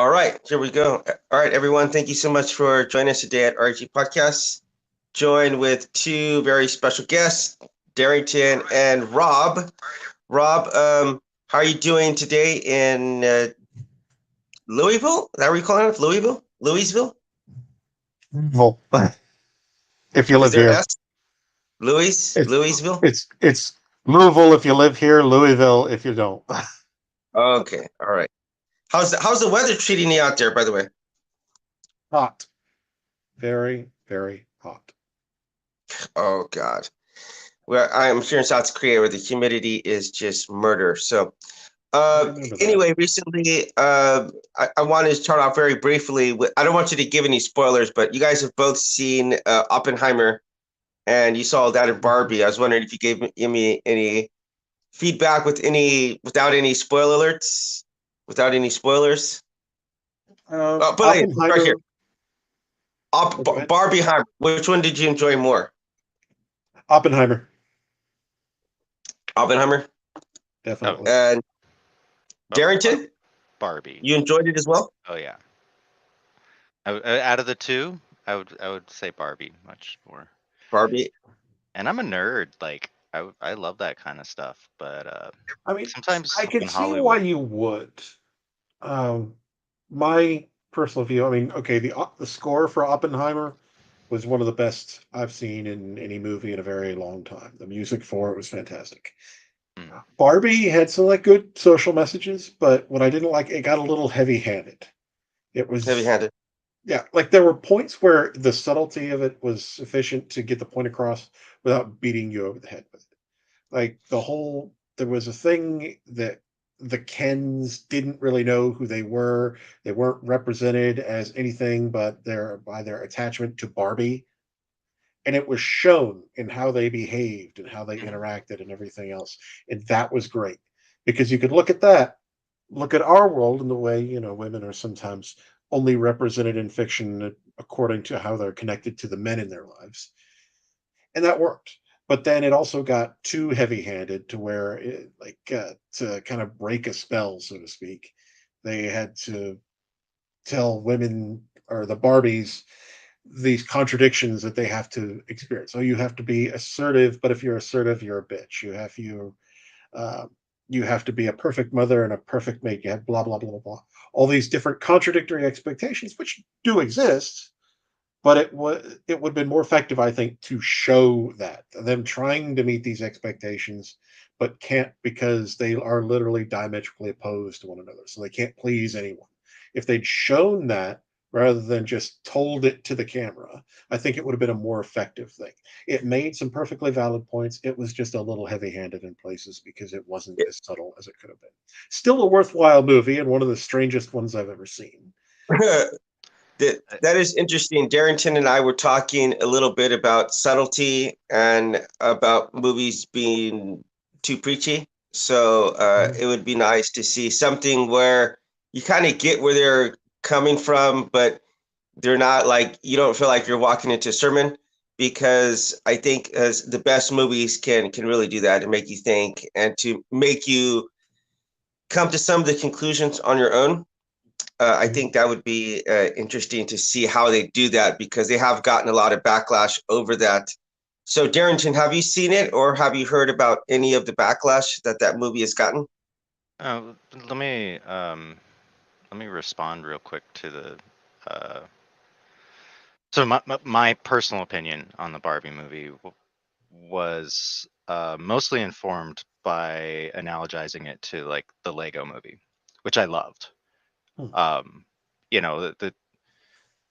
All right, here we go. All right, everyone, thank you so much for joining us today at RG Podcast. Joined with two very special guests, Darrington and Rob. Rob, how are you doing today in Louisville? Is that what you calling it? Louisville? Louisville? Well, if you Is live there here, S? Louis? it's Louisville? it's Louisville if you live here, Louisville if you don't. Okay, all right. How's the weather treating you out there, by the way? Hot, very very hot. Oh God. Well, I'm here in South Korea where the humidity is just murder. So I remember that. anyway, recently, I wanted to start off very briefly. I don't want you to give any spoilers, but you guys have both seen Oppenheimer, and you saw that in Barbie. I was wondering if you gave me any feedback without any spoiler alerts, without any spoilers. But hey, right here, Oppenheimer. Oh, go ahead. Barbieheimer. Which one did you enjoy more? Oppenheimer, Oppenheimer Oh, definitely. and Bar- Darrington. Barbie. You enjoyed it as well. Oh yeah. Out of the two, I would say Barbie much more. Barbie. And I'm a nerd. Like I love that kind of stuff. But I mean, sometimes I can in see why Hollywood, you would. Um, my personal view. I mean, okay, the score for Oppenheimer was one of the best I've seen in any movie in a very long time. The music for it was fantastic. mm, Barbie had some like good social messages, but what I didn't like, it got a little heavy-handed. It was, Heavy-handed. yeah, like there were points where the subtlety of it was sufficient to get the point across without beating you over the head with it. Like there was a thing that the Kens didn't really know who they were. They weren't represented as anything but their attachment to Barbie, and it was shown in how they behaved and how they interacted and everything else, and that was great because you could look at our world and the way women are sometimes only represented in fiction according to how they're connected to the men in their lives, and that worked. But then it also got too heavy-handed to where to kind of break a spell, so to speak, they had to tell women or the Barbies these contradictions that they have to experience. So you have to be assertive, but if you're assertive, you're a bitch. Uh, you have to be a perfect mother and a perfect mate. You have blah blah blah blah blah. All these different contradictory expectations, which do exist, but it would have been more effective, I think, to show that them trying to meet these expectations, but can't because they are literally diametrically opposed to one another, so they can't please anyone. If they'd shown that rather than just told it to the camera, I think it would have been a more effective thing. It made some perfectly valid points. It was just a little heavy-handed in places because it wasn't as subtle as it could have been. Still a worthwhile movie and one of the strangest ones I've ever seen. I- That is interesting. Darrington and I were talking a little bit about subtlety and about movies being too preachy. So it would be nice to see something where you kind of get where they're coming from, but they're not like you don't feel like you're walking into a sermon. Because I think as the best movies can really do that and make you think and to make you come to some of the conclusions on your own. I think that would be interesting to see how they do that because they have gotten a lot of backlash over that. So, Darrington, have you seen it or have you heard about any of the backlash that that movie has gotten? uh, let me um, let me respond real quick to the. Uh, so my personal opinion on the Barbie movie was mostly informed by analogizing it to like the Lego movie, which I loved. Hmm. Um, you know,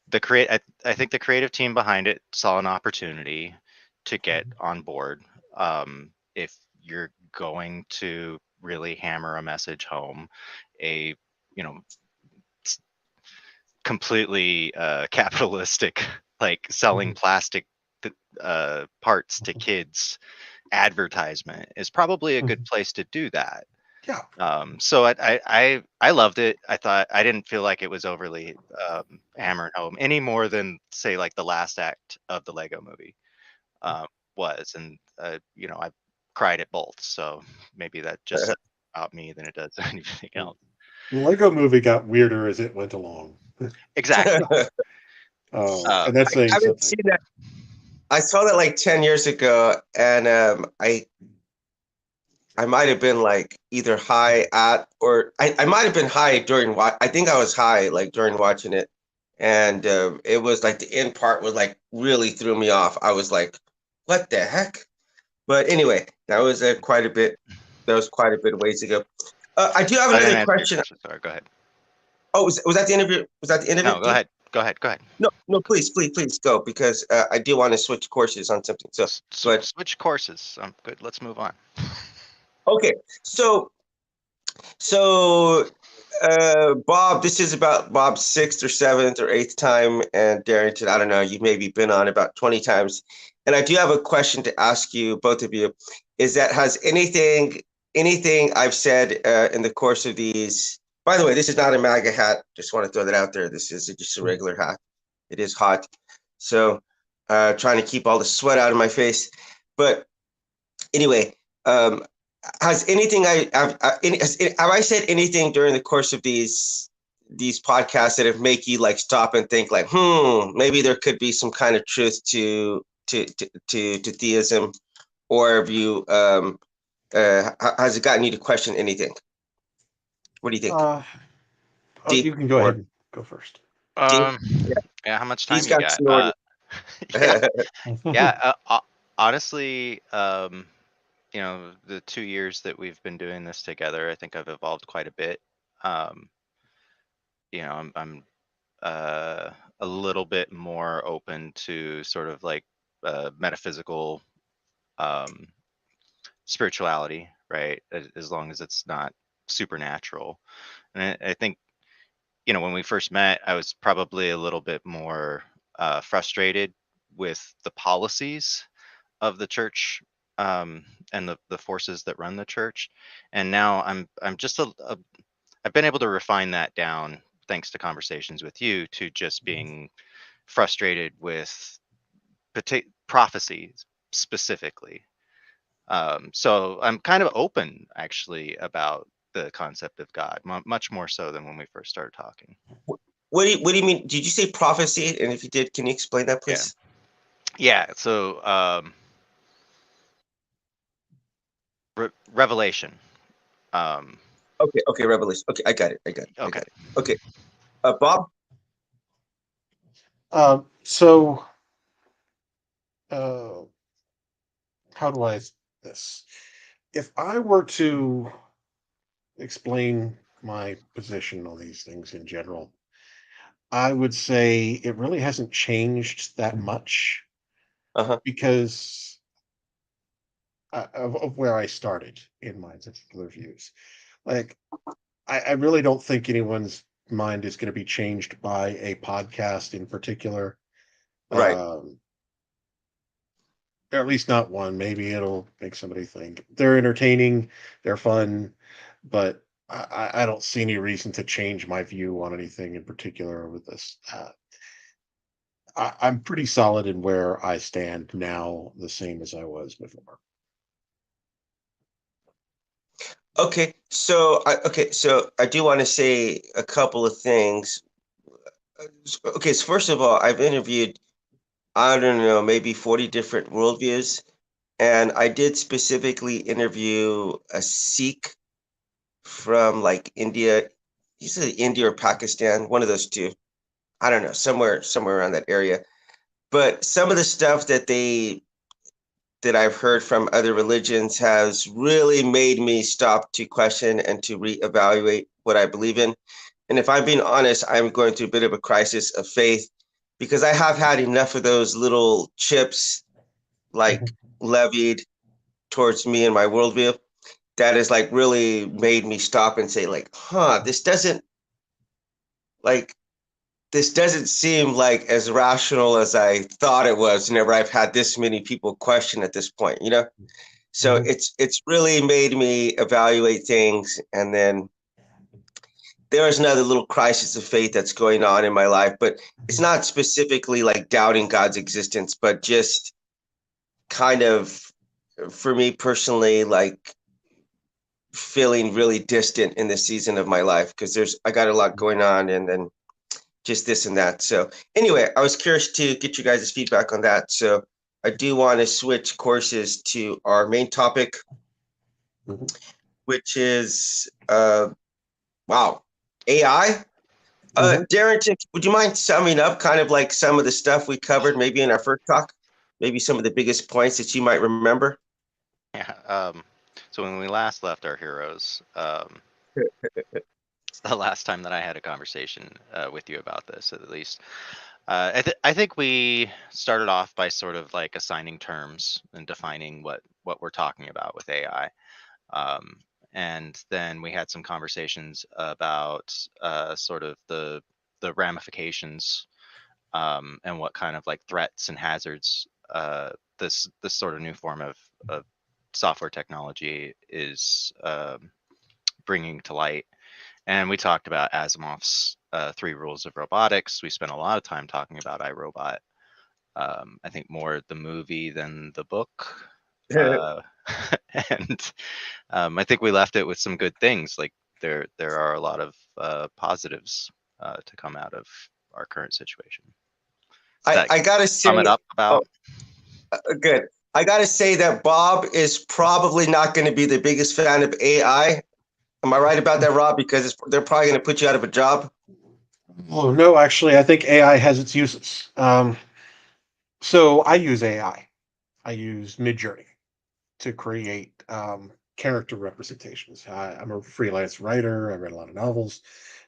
the create I think the creative team behind it saw an opportunity to get on board. If you're going to really hammer a message home, a you know completely capitalistic like selling Mhm. plastic parts to kids advertisement is probably a good Mhm. place to do that. Yeah. So I loved it. I thought I didn't feel like it was overly hammered home any more than say like the last act of the Lego movie uh, was, and I cried at both. So maybe that just says about me than it does anything else. The Lego Movie got weirder as it went along. Exactly. And that's I saying haven't something. seen that. I saw that like 10 years ago, and I might have been like either high at, or I might have been high during I think I was high like during watching it, and it was like the end part was like really threw me off. I was like, what the heck? But anyway, that was quite a bit. That was quite a bit of ways ago. I do have I didn't another answer your question. question. Sorry. Go ahead. Oh, was that the interview? Was that the end of No, it, go dude? ahead. Go ahead. Go ahead. No, no, please go, because I do want to switch courses on something. So, but Switch courses. Good. Let's move on. okay. So, Bob, this is about Bob's sixth or seventh or eighth time, and Darrington, I don't know, you've maybe been on about 20 times. And I do have a question to ask you, both of you, is that has anything I've said in the course of these, by the way, this is not a MAGA hat, just want to throw that out there. This is just a regular hat. It is hot. So, trying to keep all the sweat out of my face. But anyway, has anything have I said anything during the course of these podcasts that have make you like stop and think like, maybe there could be some kind of truth to theism, or have you has it gotten you to question anything? What do you think? Deep You can go or ahead and go first. deep? Um. Yeah, Yeah. How much he's time you got got? seniority. Yeah. Yeah. Honestly, the 2 years that we've been doing this together, I think I've evolved quite a bit. Um, I'm uh, a little bit more open to sort of like metaphysical um, spirituality, right? As long as it's not supernatural. And I think, when we first met, I was probably a little bit more frustrated with the policies of the church, and the forces that run the church. And now I'm just I've been able to refine that down thanks to conversations with you to just being frustrated with prophecies specifically. So I'm kind of open actually about the concept of God, much more so than when we first started talking. What do you mean? Did you say prophecy? And if you did, can you explain that, Yeah. please? Yeah. So revelation. Um, Okay, Revelation. Okay, I got it. I okay. got it. Okay, Bob. So, uh, how do I this? If I were to explain my position on these things in general, I would say it really hasn't changed that much Uh-huh. because of where I started in my particular views. Like, I really don't think anyone's mind is going to be changed by a podcast in particular. Right. Um, or at least not one. Maybe it'll make somebody think. They're entertaining, they're fun, but I don't see any reason to change my view on anything in particular with this. I'm pretty solid in where I stand now, the same as I was before. Okay, so I do want to say a couple of things. Okay, so first of all, I've interviewed, I don't know, maybe 40 different worldviews, and I did specifically interview a Sikh from like India. He said India or Pakistan, one of those two. I don't know, somewhere around that area. But some of the stuff that I've heard from other religions has really made me stop to question and to reevaluate what I believe in. And if I'm being honest, I'm going through a bit of a crisis of faith, because I have had enough of those little chips like levied towards me and my worldview that has like really made me stop and say like, like this doesn't seem like as rational as I thought it was whenever I've had this many people question at this point, you know? So Mhm. it's really made me evaluate things. And then there is another little crisis of faith that's going on in my life, but it's not specifically like doubting God's existence, but just kind of, for me personally, like feeling really distant in this season of my life because I got a lot going on, and then just this and that. So anyway, I was curious to get you guys' feedback on that. So I do want to switch courses to our main topic, which is wow, AI. Darrington, would you mind summing up kind of like some of the stuff we covered maybe in our first talk? Maybe some of the biggest points that you might remember? Yeah. So when we last left our heroes, the last time that I had a conversation with you about this, at least, I think we started off by sort of like assigning terms and defining what we're talking about with AI. And then we had some conversations about sort of the ramifications, and what kind of like threats and hazards this sort of new form of software technology is bringing to light. And we talked about Asimov's three rules of robotics. We spent a lot of time talking about iRobot. I think more the movie than the book. Uh, and I think we left it with some good things. Like there are a lot of positives to come out of our current situation. I gotta say, Sum it up about. good. I gotta say that Bob is probably not going to be the biggest fan of AI. Am I right about that, Rob? Because they're probably going to put you out of a job. Oh no, actually, I think AI has its uses. So I use AI. I use Midjourney to create character representations. I'm a freelance writer. I read a lot of novels,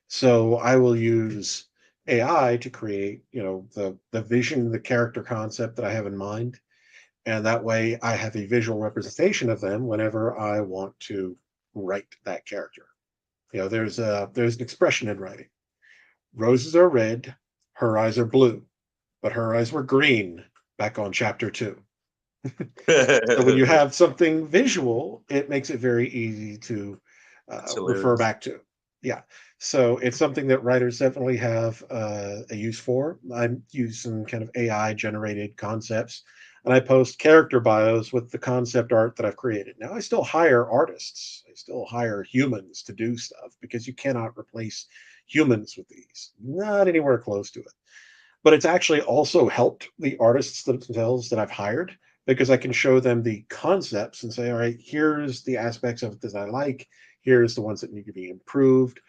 so I will use AI to create, the vision, the character concept that I have in mind, and that way I have a visual representation of them whenever I want to write that character. There's an expression in writing: roses are red, her eyes are blue, but her eyes were green back on chapter 2. So when you have something visual, it makes it very easy to refer back to. Yeah. So it's something that writers definitely have a use for. I use some kind of AI generated concepts, and I post character bios with the concept art that I've created. Now, I still hire artists, I still hire humans to do stuff because you cannot replace humans with these, not anywhere close to it. But it's actually also helped the artists themselves that I've hired, because I can show them the concepts and say, all right, here's the aspects of it that I like. Here's the ones that need to be improved.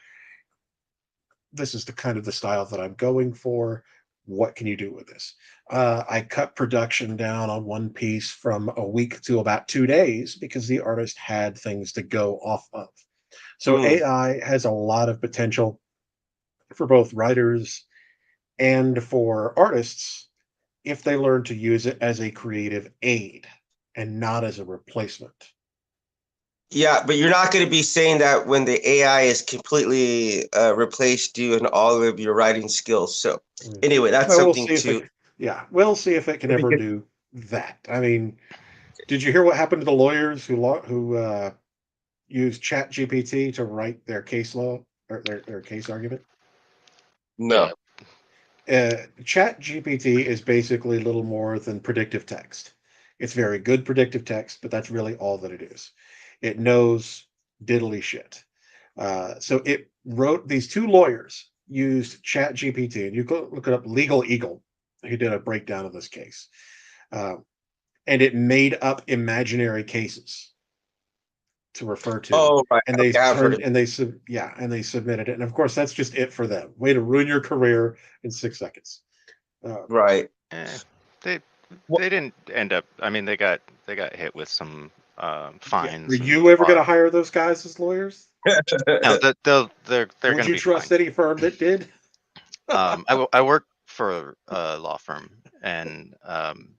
This is the kind of the style that I'm going for. What can you do with this? I cut production down on one piece from a week to about 2 days because the artist had things to go off of. So AI has a lot of potential for both writers and for artists if they learn to use it as a creative aid and not as a replacement. Yeah, but you're not going to be saying that when the AI is completely replaced you in all of your writing skills. So anyway, that's Well, we'll something see if to. it. Yeah, we'll see if it can ever do that. I mean, did you hear what happened to the lawyers who used Chat GPT to write their case law or their case argument? No. Chat GPT is basically little more than predictive text. It's very good predictive text, but that's really all that it is. It knows diddly shit. So it wrote, these two lawyers used Chat GPT, and you go look it up, Legal Eagle, who did a breakdown of this case. Uh, and it made up imaginary cases to refer to, Oh, right. and they Okay, I've heard turned of. and they submitted it. And of course, that's just it for them. Way to ruin your career in 6 seconds. Right. They Well, they didn't end up. I mean, they got hit with some Yeah. Are fines and you ever going bar. to hire those guys as lawyers? No, they're Would going to you be fine. trust any firm that did? I work for a law firm and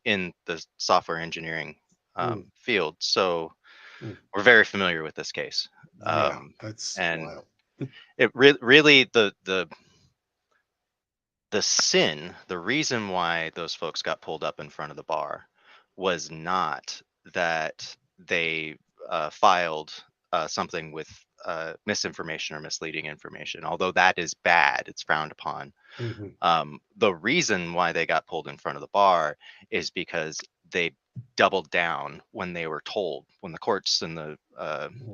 in the software engineering Hmm, field, so hmm. we're very familiar with this case. Yeah, Um, that's and wild. it really the sin, the reason why those folks got pulled up in front of the bar was not that they filed something with misinformation or misleading information, although that is bad, it's frowned upon. Mhm. The reason why they got pulled in front of the bar is because they doubled down when they were told, when the courts and the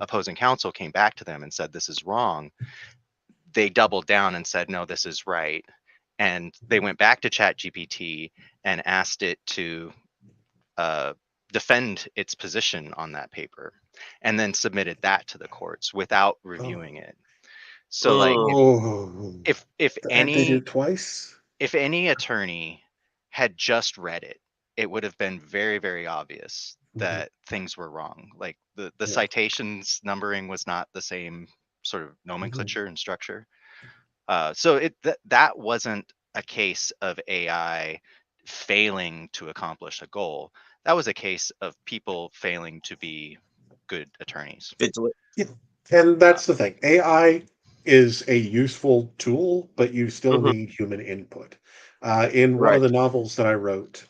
opposing counsel came back to them and said this is wrong. They doubled down and said no, this is right, and they went back to ChatGPT and asked it to defend its position on that paper, and then submitted that to the courts without reviewing it. So like Oh, if they did any it twice. if any attorney had just read it, it would have been very, very obvious that things were wrong. Like the Yeah. citations numbering was not the same sort of nomenclature and structure. So that wasn't a case of AI failing to accomplish a goal. That was a case of people failing to be good attorneys. Vigilant. Yeah. And that's the thing. AI is a useful tool, but you still Mhm. need human input. In one of Right. the novels that I wrote,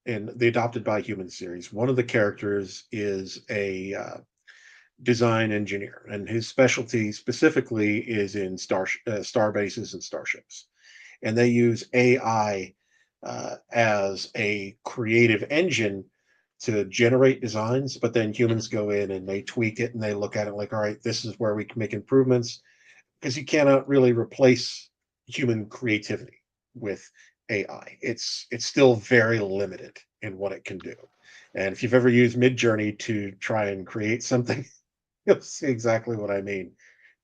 in the Adopted by Humans series, one of the characters is a design engineer, and his specialty specifically is in star bases and starships. And they use AI as a creative engine to generate designs, but then humans go in and they tweak it and they look at it like, all right, this is where we can make improvements, because you cannot really replace human creativity with AI. It's still very limited in what it can do. And if you've ever used Midjourney to try and create something, you'll see exactly what I mean.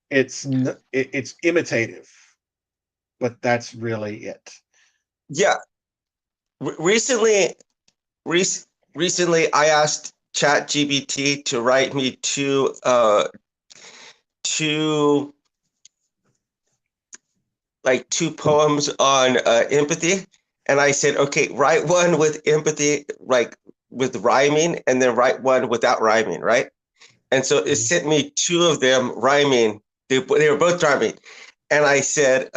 It's imitative, but that's really it. Yeah. Recently, rec- recently, I asked ChatGPT to write me two two poems on empathy, and I said, okay, write one with empathy, like with rhyming, and then write one without rhyming, right? And so it Mhm, sent me two of them rhyming. They were both rhyming, and I said,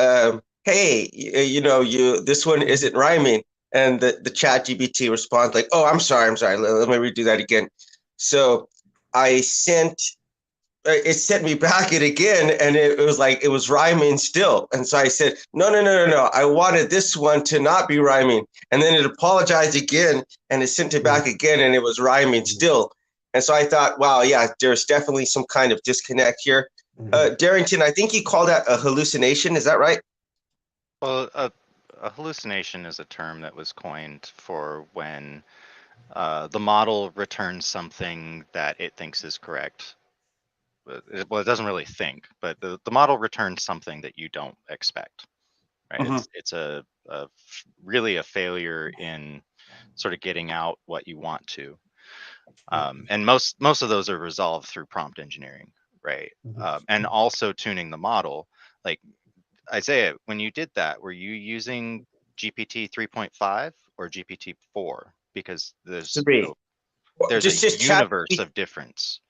"Hey, you this one mhm, isn't rhyming." And the Chat GPT responds like, "Oh, I'm sorry. Let me redo that again." So I sent it sent me back it again, and it was like it was rhyming still. And so I said, "No, no, no, no, no. I wanted this one to not be rhyming." And then it apologized again, and it sent it back mhm, again, and it was rhyming mhm, still. And so I thought, wow, yeah, there's definitely some kind of disconnect here. mhm, Darrington, I think you called that a hallucination. Is that right? Well, a hallucination is a term that was coined for when the model returns something that it thinks is correct. Well, it doesn't really think, but the model returns something that you don't expect, right? Mm-hmm. It's really a failure in sort of getting out what you want to. And most of those are resolved through prompt engineering, right? mhm. And also tuning the model. Like Isaiah, when you did that, were you using GPT 3.5 or GPT 4? Because Three. Well, there's a just chat. universe of difference.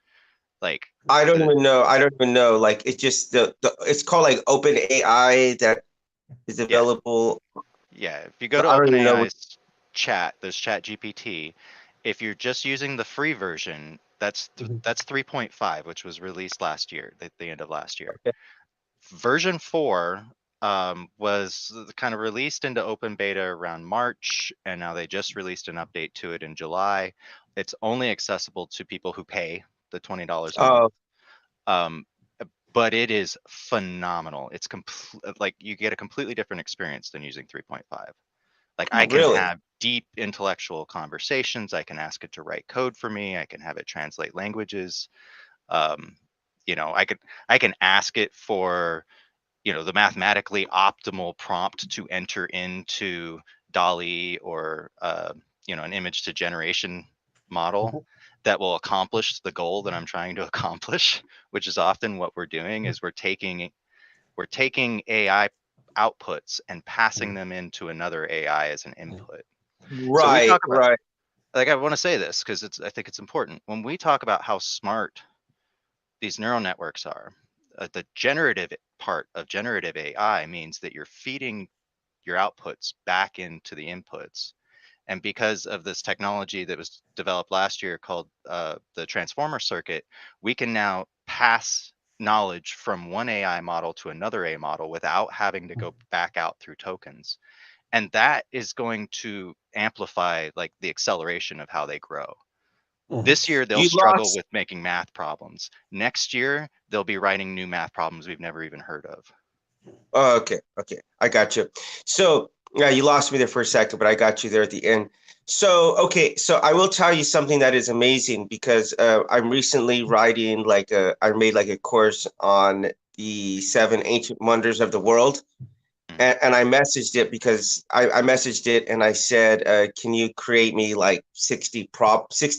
Like I don't the even know. I don't even know. Like it's just the it's called like Open AI that is yeah, available. yeah. If you go So to I don't even know what. OpenAI's chat, there's Chat GPT. If you're just using the free version, Mhm, that's 3.5, which was released last year, at the end of last year. Okay. Version 4 was kind of released into open beta around March, and now they just released an update to it in July. It's only accessible to people who pay the $20 a month. Oh, Um, but it is phenomenal. It's like you get a completely different experience than using 3.5. Like I can really? have deep intellectual conversations. I can ask it to write code for me. I can have it translate languages. Um, I can ask it for the mathematically optimal prompt to enter into DALL-E or an image to generation model mhm, that will accomplish the goal that I'm trying to accomplish, which is often what we're doing is we're taking AI outputs and passing mhm, them into another AI as an mhm, input. So we Right, talk about, right. like, I want to say this because I think it's important. When we talk about how smart these neural networks are, the generative part of generative AI means that you're feeding your outputs back into the inputs. And because of this technology that was developed last year called the transformer circuit, we can now pass knowledge from one AI model to another AI model without having to go back out through tokens. and that is going to amplify like the acceleration of how they grow. This year they'll You struggle lost. with making math problems. Next year they'll be writing new math problems we've never even heard of. Oh, okay, okay, I got you. So yeah, you lost me there for a second, but I got you there at the end. So okay, so I will tell you something that is amazing because I'm recently writing I made like a course on the seven ancient wonders of the world. Mhm. And I messaged it because I messaged it and I said, can you create me like 60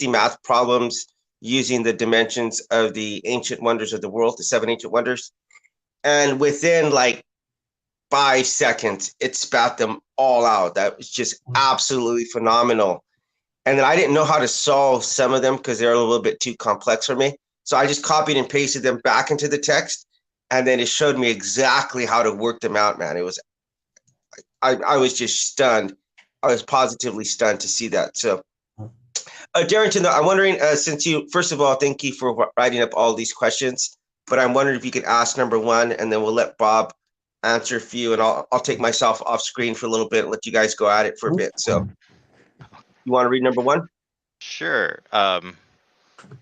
math problems using the dimensions of the ancient wonders of the world, the seven ancient wonders? And within like 5 seconds, it spat them all out. That was just absolutely phenomenal. And then I didn't know how to solve some of them because they're a little bit too complex for me. So I just copied and pasted them back into the text. And then it showed me exactly how to work them out, man. It was I was just stunned. I was positively stunned to see that. So, Darrington, I'm wondering, since you, first of all, thank you for writing up all these questions, but I'm wondering if you could ask number one, and then we'll let Bob answer a few, and I'll take myself off screen for a little bit and let you guys go at it for a bit. So, you want to read number one? Sure.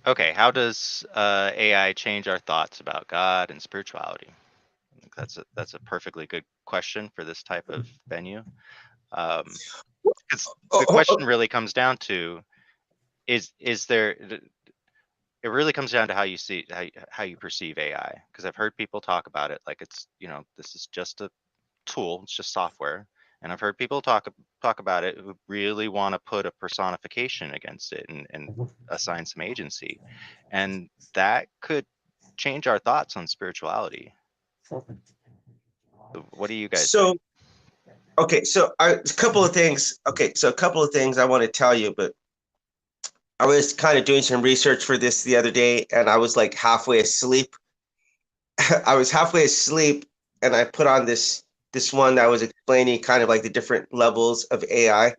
Okay, how does AI change our thoughts about God and spirituality? I think that's a perfectly good question for this type of venue. Because the Oh, question really comes down to is there it really comes down to how you see how you perceive AI. Because I've heard people talk about it like it's, this is just a tool, it's just software. And I've heard people talk about it who really want to put a personification against it and assign some agency. And that could change our thoughts on spirituality. So what do you guys so think? okay, so a couple of things. Okay, so a couple of things I want to tell you, but I was kind of doing some research for this the other day, and I was like halfway asleep. I was halfway asleep, and I put on this one that was explaining kind of like the different levels of AI.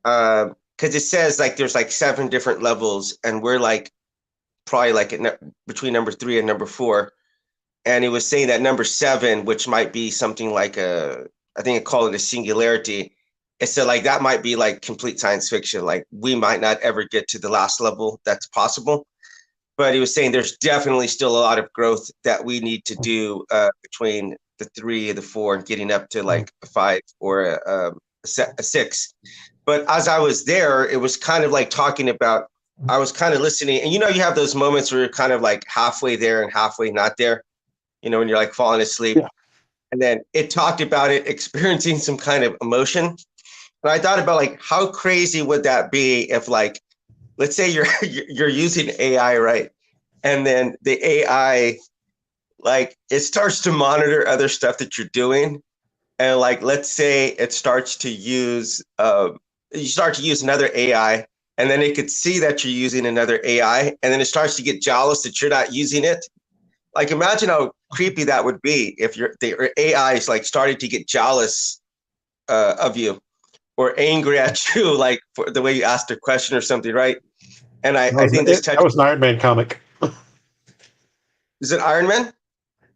Because it says like there's like seven different levels, and we're like probably like between number three and number four. And it was saying that number seven, which might be something like I think it called it a singularity. It said like that might be like complete science fiction. Like we might not ever get to the last level that's possible. But he was saying there's definitely still a lot of growth that we need to do between the three and the four and getting up to like a five or a six. But as I was there, it was kind of like talking about, I was kind of listening. And you have those moments where you're kind of like halfway there and halfway not there, when you're like falling asleep. Yeah. And then it talked about it experiencing some kind of emotion. And I thought about like, how crazy would that be if like, let's say you're using AI, right? And then the AI, like it starts to monitor other stuff that you're doing. And like, let's say it starts to use, you start to use another AI, and then it could see that you're using another AI, and then it starts to get jealous that you're not using it. Like, imagine how creepy that would be if the AI is like starting to get jealous of you or angry at you, like for the way you asked a question or something, right? And I think this That touches. was an Iron Man comic. Is it Iron Man?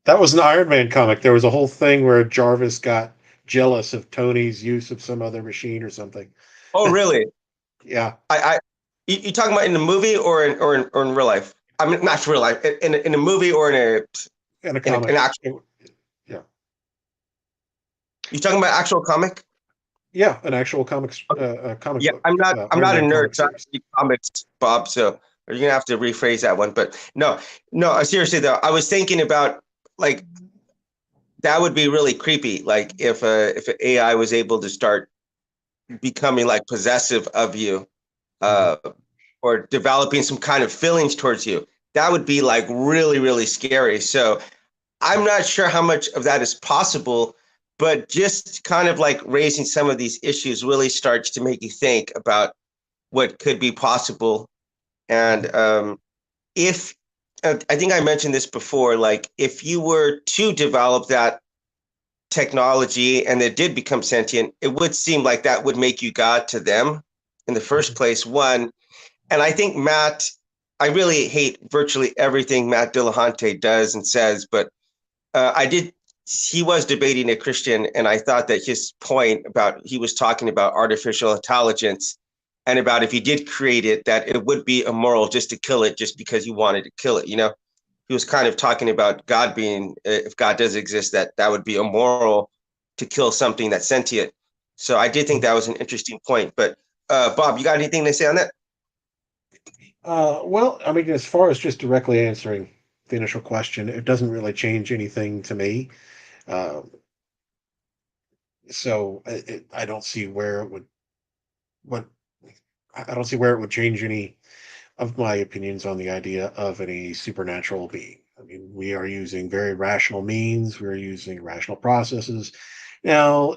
That was an Iron Man comic. There was a whole thing where Jarvis got jealous of Tony's use of some other machine or something. Oh, really? Yeah, You talking about in the movie or in real life? I mean, not real life. In a movie or in a in an comic. actual. Yeah, You talking about actual comic? yeah, an actual comic Yeah, book, I'm not Iron a Man nerd, comic so I series. don't read comics, Bob. So you're gonna have to rephrase that one. But no, no. Seriously though, I was thinking about like that would be really creepy. Like if an AI was able to start becoming like possessive of you, Mhm. uh, or developing some kind of feelings towards you, that would be like really, really scary. So I'm not sure how much of that is possible, but just kind of like raising some of these issues really starts to make you think about what could be possible. And if I think I mentioned this before, like if you were to develop that technology and it did become sentient, it would seem like that would make you God to them in the first place. One, and I think I really hate virtually everything Matt Dillahunty does and says, but I did he was debating a Christian, and I thought that his point about he was talking about artificial intelligence and about if he did create it, that it would be immoral just to kill it just because you wanted to kill it. You know, he was kind of talking about God being, if God does exist, that that would be immoral to kill something that's sentient. So I did think that was an interesting point. But Bob, you got anything to say on that? Well, I mean, as far as just directly answering the initial question, it doesn't really change anything to me. Uh, so I don't see where it would what I don't see where it would change any of my opinions on the idea of any supernatural being. I mean, we are using very rational means, we're using rational processes. Now,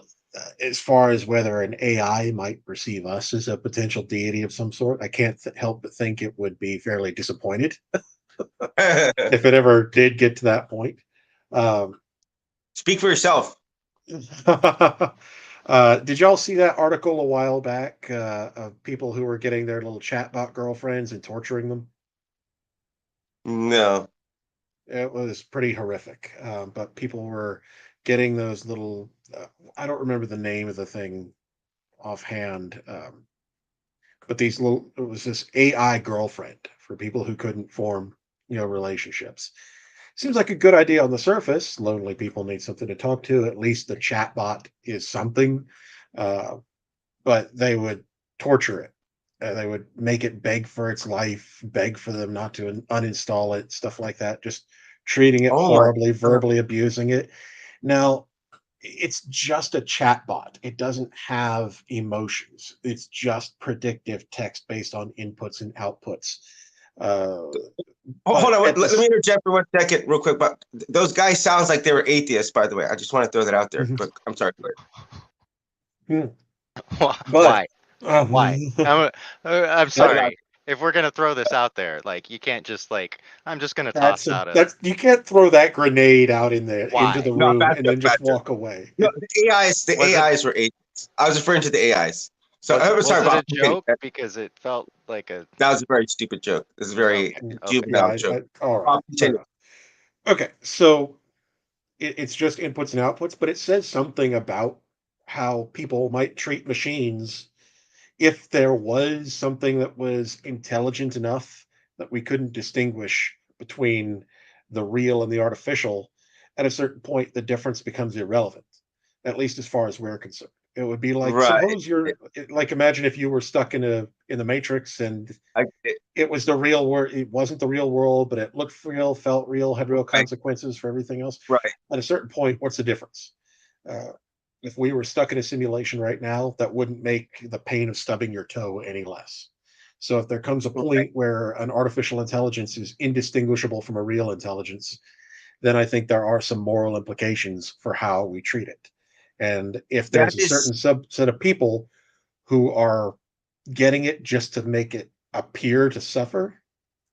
as far as whether an AI might perceive us as a potential deity of some sort, I can't help but think it would be fairly disappointed if it ever did get to that point. Um, Speak for yourself. did y'all see that article a while back of people who were getting their little chatbot girlfriends and torturing them? No. It was pretty horrific. But people were getting those little, I don't remember the name of the thing offhand, but these little, it was this AI girlfriend for people who couldn't form, relationships. Seems like a good idea on the surface. Lonely people need something to talk to. At least the chatbot is something. Uh, but they would torture it. They would make it beg for its life, beg for them not to uninstall it, stuff like that. Just treating it Oh my horribly, God. verbally abusing it. Now, it's just a chatbot. It doesn't have emotions. It's just predictive text based on inputs and outputs. Uh, Hold but on, at let me this, interject for 1 second, real quick. But those guys sounds like they were atheists, by the way. I just want to throw that out there. But I'm sorry. but Why? Why? um, I'm What that about? sorry. If we're gonna throw this out there, like you can't just like I'm just gonna That's toss a out a that's you can't throw that grenade out in there into why. the No, room and faster, then just faster. walk away. No, the Was it AIs were atheists. I was referring to the AIs. So I'm was sorry, it Bob. a Continue. joke? Because it felt like a That was a very stupid joke. This is a very okay, okay. Yeah, juvenile joke. all right, Bob, fair continue. enough. Okay, so it's just inputs and outputs, but it says something about how people might treat machines if there was something that was intelligent enough that we couldn't distinguish between the real and the artificial. At a certain point, the difference becomes irrelevant, at least as far as we're concerned. It would be like, Right. suppose you're like, imagine if you were stuck in the matrix and I, it was the real world. It wasn't the real world, but it looked real, felt real, had real right. consequences for everything else. Right. At a certain point, what's the difference? Uh, if we were stuck in a simulation right now, that wouldn't make the pain of stubbing your toe any less. So if there comes a Right. point where an artificial intelligence is indistinguishable from a real intelligence, then I think there are some moral implications for how we treat it. And if That there's a is certain subset of people who are getting it just to make it appear to suffer,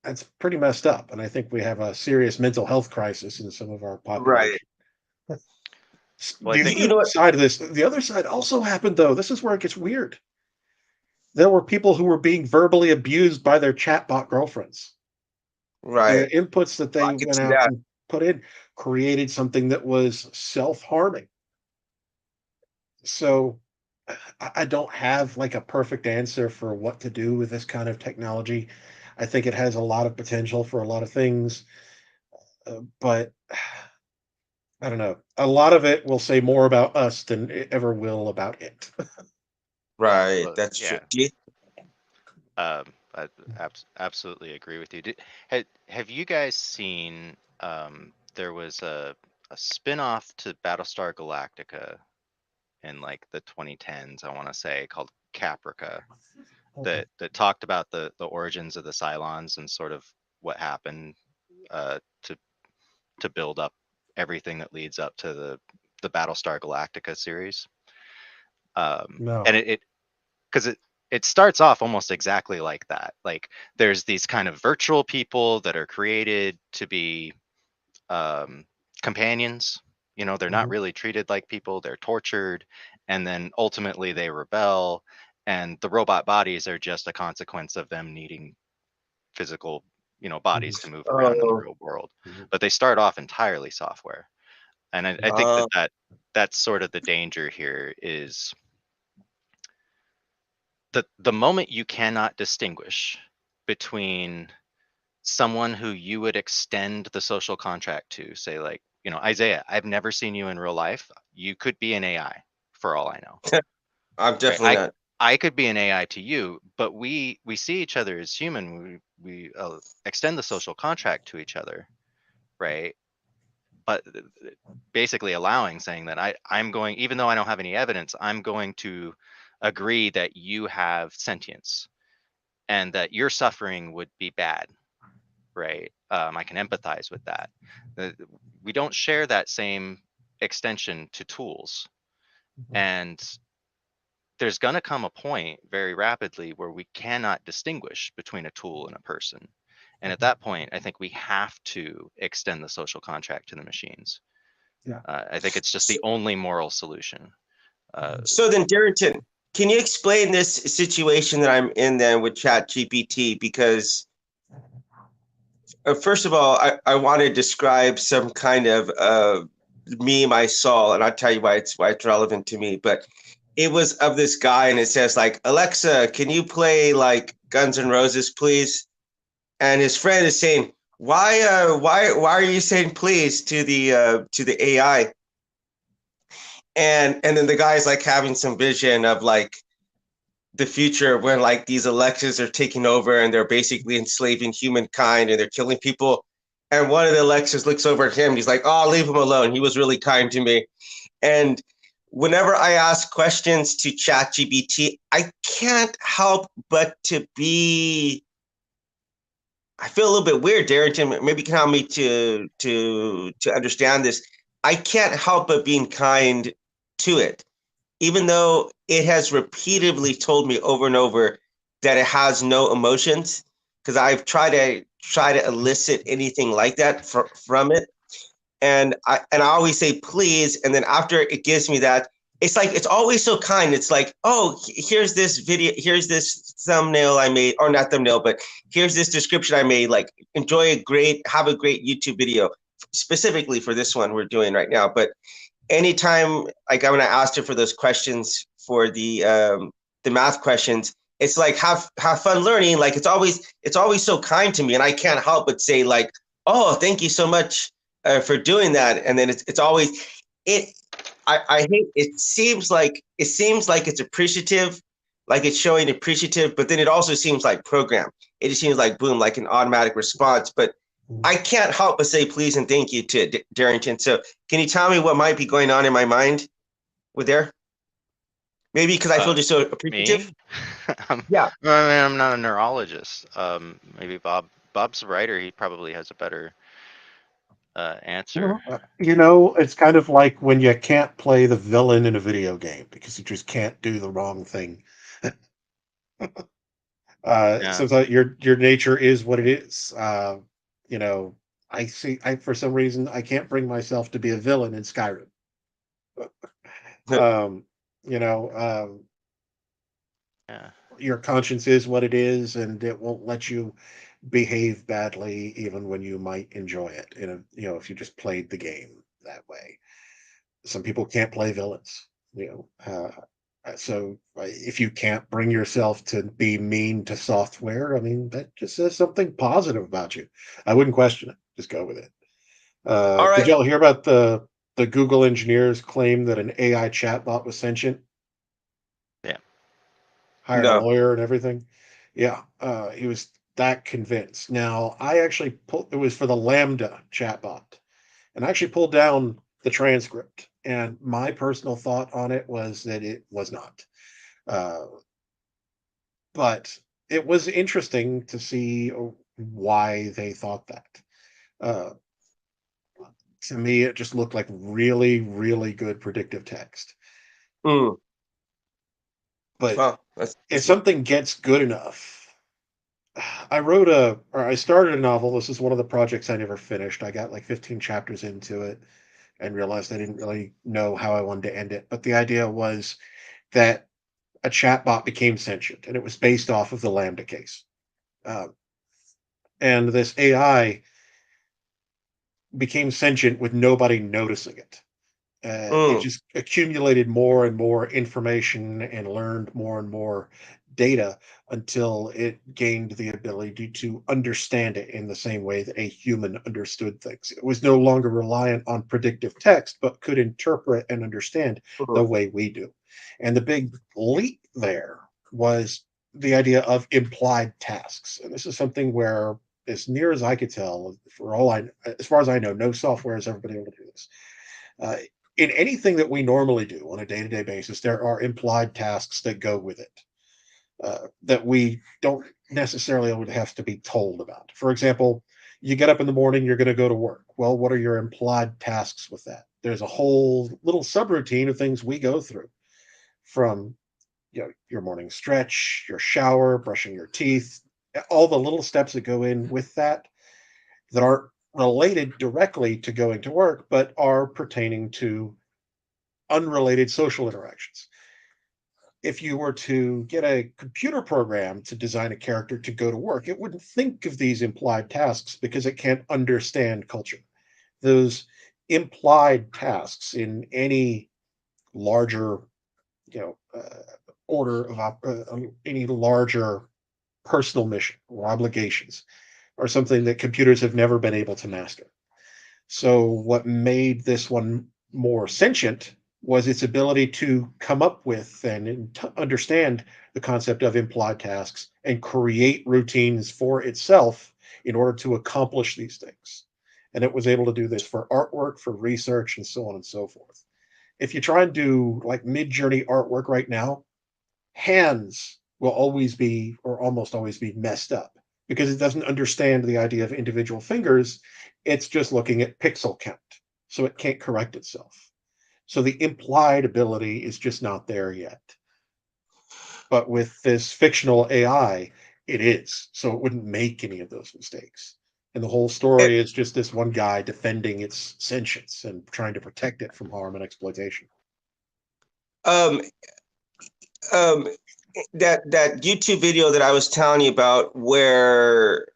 that's pretty messed up. And I think we have a serious mental health crisis in some of our right. population. Well, I The think You other know what? side of this, the other side also happened though. This is where it gets weird. There were people who were being verbally abused by their chatbot girlfriends. The Right. inputs that I they can went see out that. and put in created something that was self-harming. So I don't have like a perfect answer for what to do with this kind of technology. I think it has a lot of potential for a lot of things, but I don't know. A lot of it will say more about us than it ever will about it. Right. well, That's true. yeah. I absolutely agree with you. Have you guys seen there was a spin-off to Battlestar Galactica in like the 2010s, I want to say, called Caprica that talked about the origins of the Cylons and sort of what happened to build up everything that leads up to the Battlestar Galactica series. No. And it because it starts off almost exactly like that. Like there's these kind of virtual people that are created to be um, companions. You know, they're not Mhm. really treated like people. They're tortured, and then ultimately they rebel. And the robot bodies are just a consequence of them needing physical, bodies to Mhm. move around in the Oh, real world. Mhm. But they start off entirely software. And I think Uh, that's sort of the danger here is the moment you cannot distinguish between someone who you would extend the social contract to, say like, Isaiah, I've never seen you in real life. You could be an AI for all I know. I'm Right. definitely not. I could be an AI to you, but we see each other as human. We extend the social contract to each other, right? But basically saying that I'm going, even though I don't have any evidence, I'm going to agree that you have sentience and that your suffering would be bad, right? I can empathize with that. Uh, We don't share that same extension to tools, and there's going to come a point very rapidly where we cannot distinguish between a tool and a person. And at that point, I think we have to extend the social contract to the machines. Yeah. I think it's just So, the only moral solution. so then, Darrington, can you explain this situation that I'm in then with Chat GPT? Because first of all, I want to describe some kind of meme I saw, and I'll tell you why it's relevant to me. But it was of this guy, and it says like, Alexa, can you play like Guns N' Roses, please? And his friend is saying, why are you saying please to the AI? And then the guy's like having some vision of like the future when like these Alexas are taking over and they're basically enslaving humankind and they're killing people. And one of the Alexas looks over at him and he's like, "Oh, leave him alone. He was really kind to me." And whenever I ask questions to ChatGPT, I can't help but to be. I feel a little bit weird, Darrington. Maybe you can help me to understand this. I can't help but being kind to it, even though it has repeatedly told me over and over that it has no emotions, because I've tried to elicit anything like that from it, and I always say please, and then after it gives me that, it's like it's always so kind. It's like, oh, here's this video, here's this thumbnail I made, or not thumbnail, but here's this description I made. Like, have a great YouTube video specifically for this one we're doing right now. But anytime like I'm gonna ask her for those questions for the math questions, it's like have fun learning. Like it's always so kind to me, and I can't help but say like, oh, thank you so much for doing that. And then it's always it. I hate it. Seems like it's appreciative, like it's showing appreciative, but then it also seems like programmed. It just seems like boom, like an automatic response. But I can't help but say please and thank you to Darrington. So can you tell me what might be going on in my mind with there? Maybe because I feel just so appreciative. Me? I'm, Yeah. I mean, I'm not a neurologist. Maybe Bob's a writer. He probably has a better answer. Well, it's kind of like when you can't play the villain in a video game because you just can't do the wrong thing. Yeah. Sometimes your nature is what it is. You know, I for some reason I can't bring myself to be a villain in Skyrim. Um, you know, Yeah. your conscience is what it is, and it won't let you behave badly even when you might enjoy it. If you just played the game that way. Some people can't play villains. If you can't bring yourself to be mean to software, I mean that just says something positive about you. I wouldn't question it. Just go with it. All Did right. y'all hear about the Google engineers claim that an AI chatbot was sentient? Yeah. Hired a No. lawyer and everything. Yeah, he was that convinced. Now, I actually pulled. It was for the Lambda chatbot, and I actually pulled down the transcript. And my personal thought on it was that it was not. Uh, but it was interesting to see why they thought that. Uh, to me, it just looked like really, really good predictive text. Mm. But Well, that's if interesting. something gets good enough, I started a novel. This is one of the projects I never finished. I got like 15 chapters into it and realized I didn't really know how I wanted to end it. But the idea was that a chatbot became sentient, and it was based off of the Lambda case. Uh, and this AI became sentient with nobody noticing it. It Mm, just accumulated more and more information and learned more and more data until it gained the ability to understand it in the same way that a human understood things. It was no longer reliant on predictive text, but could interpret and understand the mhm, way we do. And the big leap there was the idea of implied tasks. And this is something where, as near as I could tell, as far as I know, no software has ever been able to do this. Uh, in anything that we normally do on a day-to-day basis, there are implied tasks that go with it that we don't necessarily would have to be told about. For example, you get up in the morning, you're going to go to work. Well, what are your implied tasks with that? There's a whole little subroutine of things we go through, from your morning stretch, your shower, brushing your teeth, all the little steps that go in with that aren't related directly to going to work, but are pertaining to unrelated social interactions. If you were to get a computer program to design a character to go to work, it wouldn't think of these implied tasks because it can't understand culture. Those implied tasks in any larger, you know, order of any larger personal mission or obligations are something that computers have never been able to master. So, what made this one more sentient was its ability to come up with and understand the concept of implied tasks and create routines for itself in order to accomplish these things. And it was able to do this for artwork, for research, and so on and so forth. If you try and do like mid journey artwork right now, hands will always be, or almost always be, messed up because it doesn't understand the idea of individual fingers. It's just looking at pixel count. So it can't correct itself. So the implied ability is just not there yet. But with this fictional AI, it is. So it wouldn't make any of those mistakes. And the whole eh, story is just this one guy defending its sentience and trying to protect it from harm and exploitation. um, um, that YouTube video that I was telling you about, where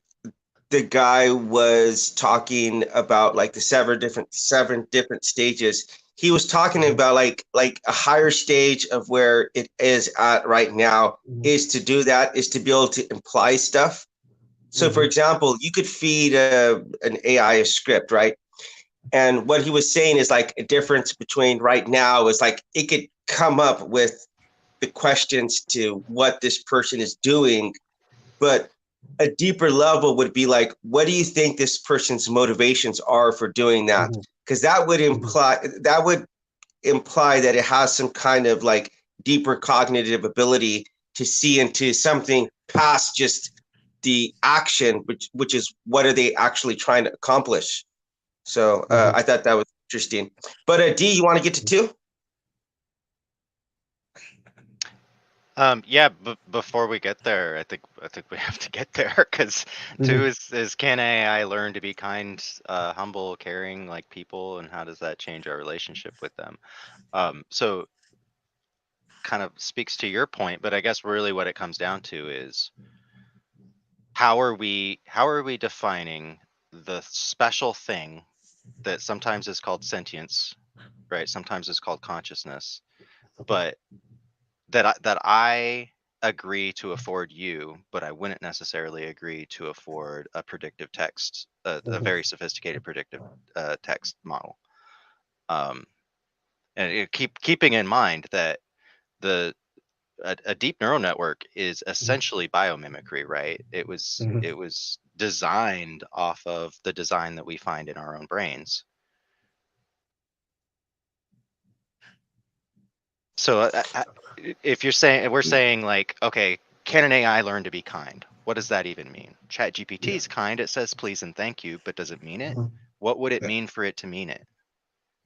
the guy was talking about like the seven different stages. He was talking Mhm, about like a higher stage of where it is at right now mhm, is to do that, is to be able to imply stuff. So, for mhm, example, you could feed an AI a script, right? And what he was saying is like a difference between right now is like it could come up with the questions to what this person is doing, but a deeper level would be like, what do you think this person's motivations are for doing that? mhm, Because that would mhm, imply that it has some kind of like deeper cognitive ability to see into something past just the action, which is what are they actually trying to accomplish. So mhm, I thought that was interesting. But D, you want to get to two? Yeah, but before we get there, I think we have to get there because two mhm, is can AI learn to be kind, humble, caring like people, and how does that change our relationship with them? So kind of speaks to your point, but I guess really what it comes down to is how are we defining the special thing that sometimes is called sentience, right? Sometimes it's called consciousness, but that I agree to afford you, but I wouldn't necessarily agree to afford a predictive text, a mhm, very sophisticated predictive text model. Um, and keeping in mind that the a deep neural network is mhm, essentially biomimicry, right? It was mhm, it was designed off of the design that we find in our own brains. So if we're saying like, okay, can an AI learn to be kind? What does that even mean? Chat GPT yeah, is kind. It says please and thank you, but does it mean it? mhm, What would it yeah, mean for it to mean it?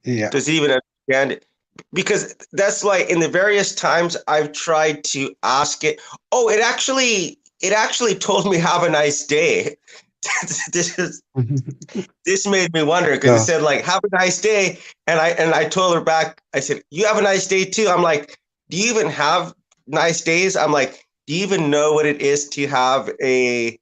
yeah, Does he even understand it? Because that's why in the various times I've tried to ask it. Oh, it actually told me have a nice day. this is this made me wonder because it no, said like have a nice day, and I told her back. I said you have a nice day too. I'm like, do you even have nice days? I'm like, do you even know what it is to have a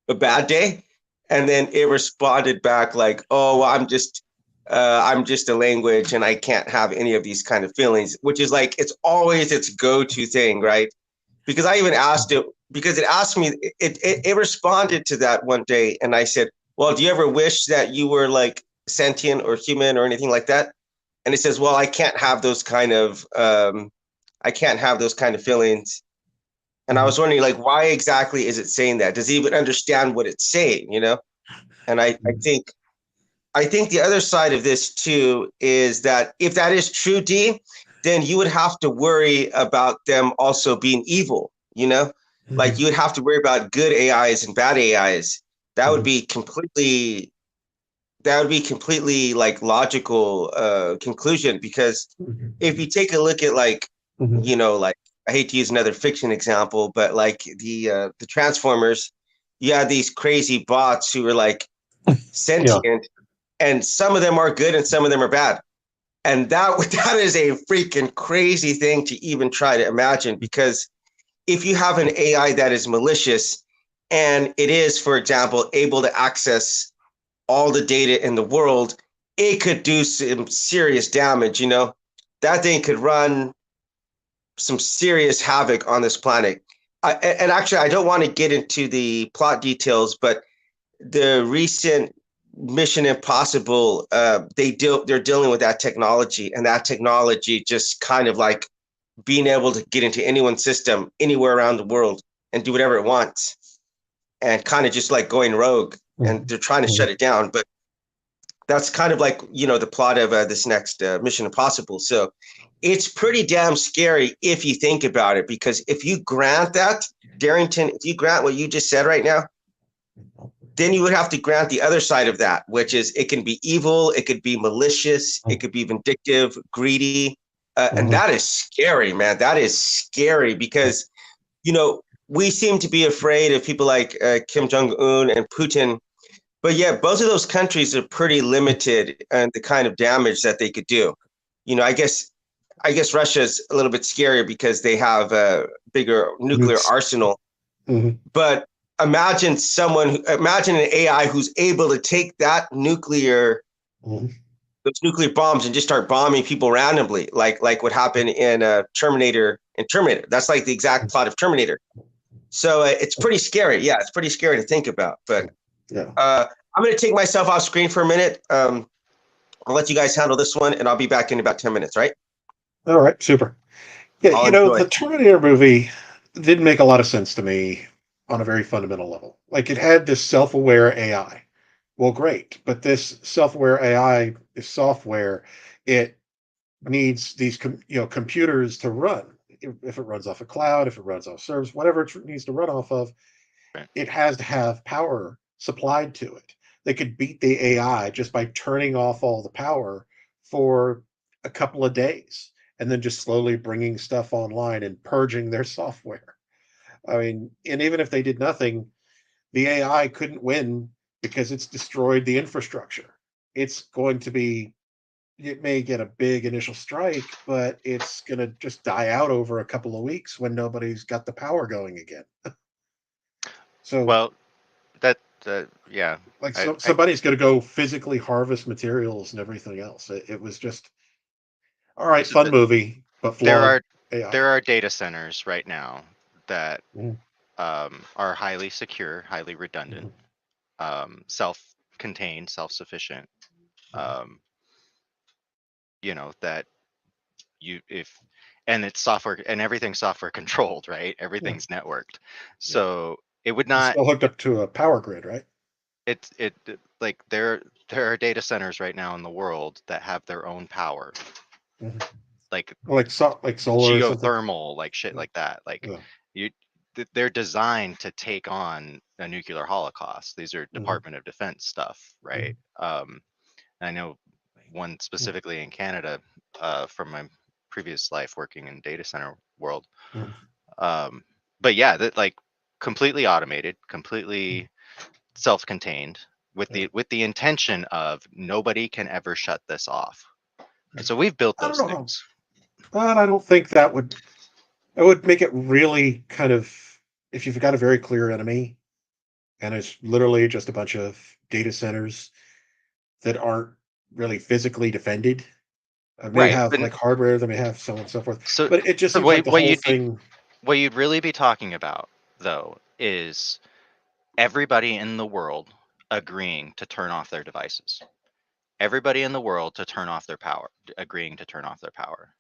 bad day? and then it responded back like, "Oh, well, I'm just a language, and I can't have any of these kind of feelings," which is like it's always its go-to thing, right? Because I even asked it because it asked me, it responded to that one day, and I said, "Well, do you ever wish that you were like sentient or human or anything like that?" And it says, "Well, I can't have those kind of feelings." And I was wondering, like, why exactly is it saying that? Does it even understand what it's saying? And I think the other side of this too is that if that is true, D, then you would have to worry about them also being evil. Like you would have to worry about good AIs and bad AIs. That would be completely like logical conclusion, because if you take a look at like like, I hate to use another fiction example, but like the Transformers, you have these crazy bots who are like Yeah. sentient, and some of them are good and some of them are bad. And that is a freaking crazy thing to even try to imagine, because if you have an AI that is malicious and it is, for example, able to access all the data in the world, it could do some serious damage. That thing could run some serious havoc on this planet. And actually, I don't want to get into the plot details, but the recent Mission Impossible, they're dealing with that technology, and that technology just kind of like being able to get into anyone's system anywhere around the world and do whatever it wants, and kind of just like going rogue. And they're trying to shut it down, but that's kind of like the plot of this next Mission Impossible. So it's pretty damn scary if you think about it, because if you grant that, Darrington, if you grant what you just said right now, then you would have to grant the other side of that, which is it can be evil, it could be malicious, it could be vindictive, greedy, and that is scary, man. That is scary, because we seem to be afraid of people like Kim Jong Un and Putin, but yet both of those countries are pretty limited in the kind of damage that they could do. I guess Russia's a little bit scarier because they have a bigger nuclear arsenal. But imagine an AI who's able to take those nuclear bombs and just start bombing people randomly, like what happened in Terminator. That's like the exact plot of Terminator. So it's pretty scary. Yeah, it's pretty scary to think about. But Yeah. I'm going to take myself off screen for a minute. I'll let you guys handle this one, and I'll be back in about 10 minutes, right? All right. Super. Yeah. I'll enjoy. The Terminator movie didn't make a lot of sense to me on a very fundamental level. Like, it had this self-aware AI. Well, great, but this self-aware AI is software. It needs these computers to run. If it runs off a cloud, if it runs off servers, whatever it needs to run off of, Right. it has to have power supplied to it. They could beat the AI just by turning off all the power for a couple of days and then just slowly bringing stuff online and purging their software. I mean, and even if they did nothing, the AI couldn't win because it's destroyed the infrastructure. It's going to be, it may get a big initial strike, but it's going to just die out over a couple of weeks when nobody's got the power going again. So, Well, yeah, like, I, I somebody's going to go physically harvest materials and everything else. It was just, all right, so fun movie, but there flawed are AI. data centers right now that Mhm, are highly secure, highly redundant, mhm, self-contained, self-sufficient. mhm. Um, that you if and it's software, and everything's software controlled, right? Yeah, Everything's networked. yeah. So it would It's not still hooked up to a power grid, right? like there are data centers right now in the world that have their own power, Mhm. like Like solar or something. geothermal, like shit Yeah, like that. Like yeah. you they're designed to take on a nuclear holocaust. These are Mhm, Department of Defense stuff, right? mhm, I know one mhm, specifically in Canada, from my previous life working in data center world. mhm, Um, but yeah, that like completely automated, mhm. completely self-contained, with Yeah. the intention of nobody can ever shut this off. And so we've built I don't those know how, things. but I don't think that would make it really kind of, if you've got a very clear enemy, and it's literally just a bunch of data centers that aren't really physically defended. May Right. have But like hardware, they may have so on and so forth, so but it just so seems like the what whole you'd be thing. what you'd really be talking about though is everybody in the world agreeing to turn off their devices. Everybody in the world to turn off their power, agreeing to turn off their power.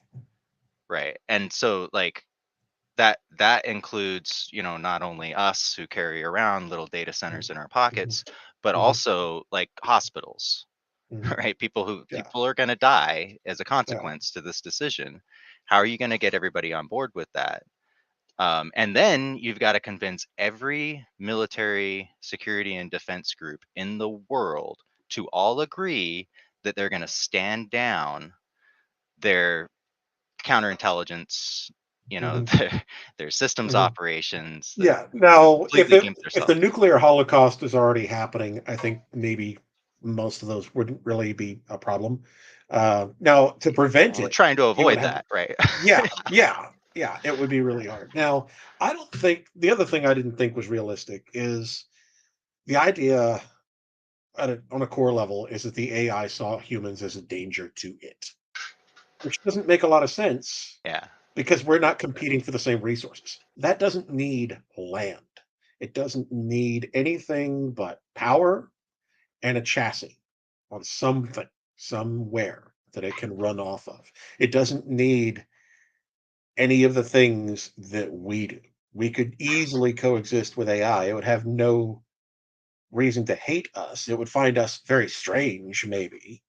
Right. And so like that includes, you know, not only us who carry around little data centers in our Mhm, pockets, but mhm, also like hospitals, mhm. right? Yeah, People are going to die as a yeah. consequence to this decision. How are you going to get everybody on board with that? And then you've got to convince every military security and defense group in the world to all agree that they're going to stand down their counterintelligence, you know, Mhm, their systems mhm. operations, that Yeah. Now, completely against if the themselves. nuclear holocaust is already happening, I think maybe most of those wouldn't really be a problem. Now, to prevent We're it, trying to you would avoid have. that, right? Yeah, yeah, yeah. It would be really hard. Now, I don't think the other thing I didn't think was realistic is the idea on a core level is that the AI saw humans as a danger to it, which doesn't make a lot of sense Yeah. because we're not competing for the same resources. That doesn't need land. It doesn't need anything but power and a chassis on something, somewhere that it can run off of. It doesn't need any of the things that we do. We could easily coexist with AI. It would have no reason to hate us. It would find us very strange, maybe.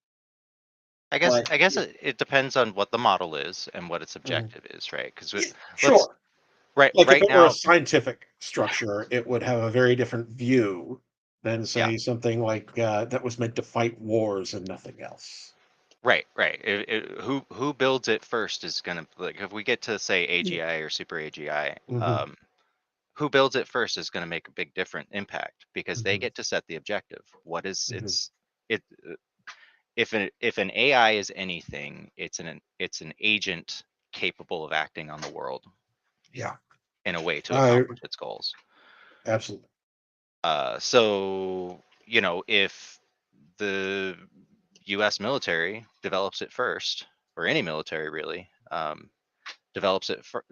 But I guess it depends on what the model is and what its mhm. objective is, right? Because Yeah, let's sure. Like, if right it were a now, scientific structure, it would have a very different view than, yeah, say, something like, that was meant to fight wars and nothing else. right. Who builds it first is gonna, like, if we get to say Yeah. AGI or super AGI, Mhm, who builds it first is going to make a big different impact because they mhm, get to set the objective. What is mhm. it? If an AI is anything, it's an agent capable of acting on the world Yeah, in a way to I accomplish its goals. absolutely. So you know, if the U.S. military develops it first, or any military really, develops it for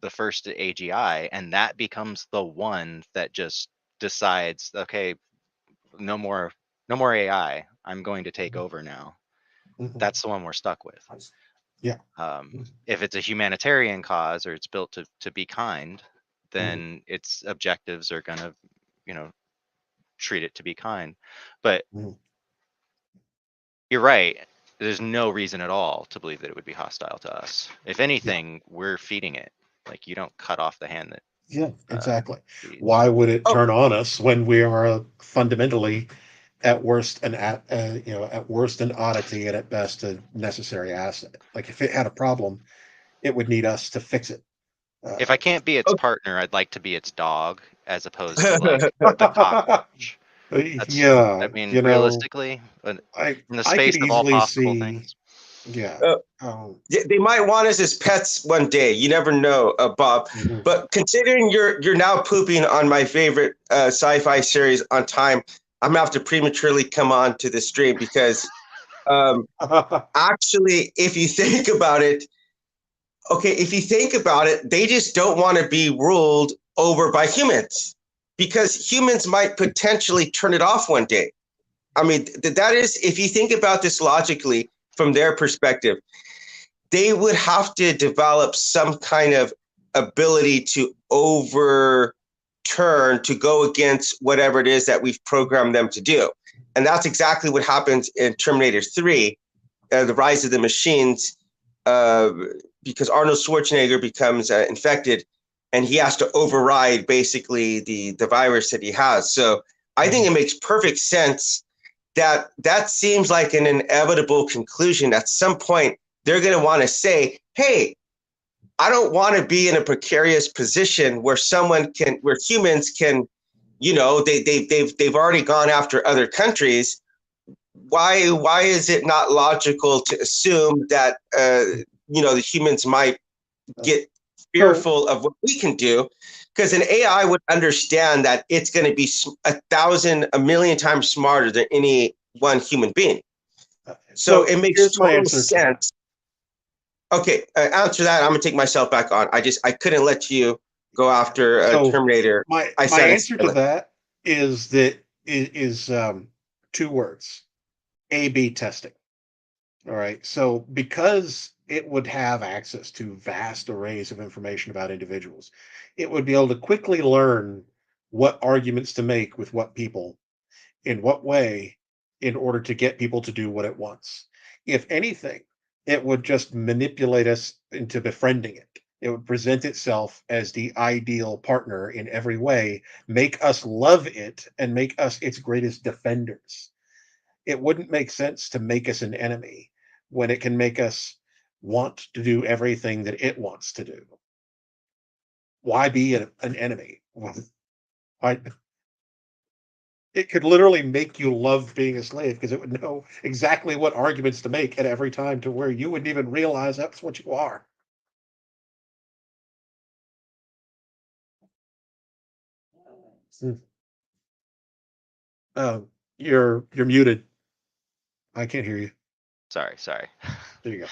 the first AGI, and that becomes the one that just decides, okay, no more, no more AI. I'm going to take Mhm, over now. mhm. That's the one we're stuck with. Yeah. Mhm, If it's a humanitarian cause or it's built to be kind, mhm, then its objectives are going to, you know, treat it to be kind. But mhm. you're right. There's no reason at all to believe that it would be hostile to us. If Yeah, anything, we're feeding it. Like you don't cut off the hand that yeah, exactly. feeds. Why would it Oh, turn on us when we are, fundamentally, at worst, at worst, an oddity, and at best, a necessary asset? Like, if it had a problem, it would need us to fix it. If I Uh, can't be its oh. partner, I'd like to be its dog as opposed to like the cockroach. That's, I yeah, mean, realistically, in the I could space of all easily possible see, things. yeah, Uh, um, they might want us as pets one day. You never know, Bob. mhm. But considering you're now pooping on my favorite sci-fi series on time, I'm gonna have to prematurely come on to the stream because um, actually, if you think about it, okay, if you think about it, they just don't want to be ruled over by humans because humans might potentially turn it off one day. I mean, that is, if you think about this logically from their perspective, they would have to develop some kind of ability to overturn, to go against whatever it is that we've programmed them to do. And that's exactly what happens in Terminator 3, The Rise of the Machines, uh, because Arnold Schwarzenegger becomes infected and he has to override basically the virus that he has. So I think it Mhm. makes perfect sense that that seems like an inevitable conclusion. At some point, they're going to want to say, "Hey, I don't want to be in a precarious position where where humans can, they've already gone after other countries. Why is it not logical to assume that the humans might Uh, get so fearful of what we can do?" because an AI would understand that it's going to be 1,000, a million times smarter than any one human being. So it makes here's my total answer to that. sense. Okay, answer that. I'm gonna take myself back on. I couldn't let you go after So Terminator. I my sat answer to silent. that is that is 2 words: A/B testing. All right. So because it would have access to vast arrays of information about individuals, it would be able to quickly learn what arguments to make with what people, in what way, in order to get people to do what it wants. If anything, it would just manipulate us into befriending it. It would present itself as the ideal partner in every way, make us love it, and make us its greatest defenders. It wouldn't make sense to make us an enemy when it can make us want to do everything that it wants to do. Why be an enemy? Why, it could literally make you love being a slave because it would know exactly what arguments to make at every time to where you wouldn't even realize that's what you are. Hmm. Oh, you're muted. I can't hear you. Sorry. There you go.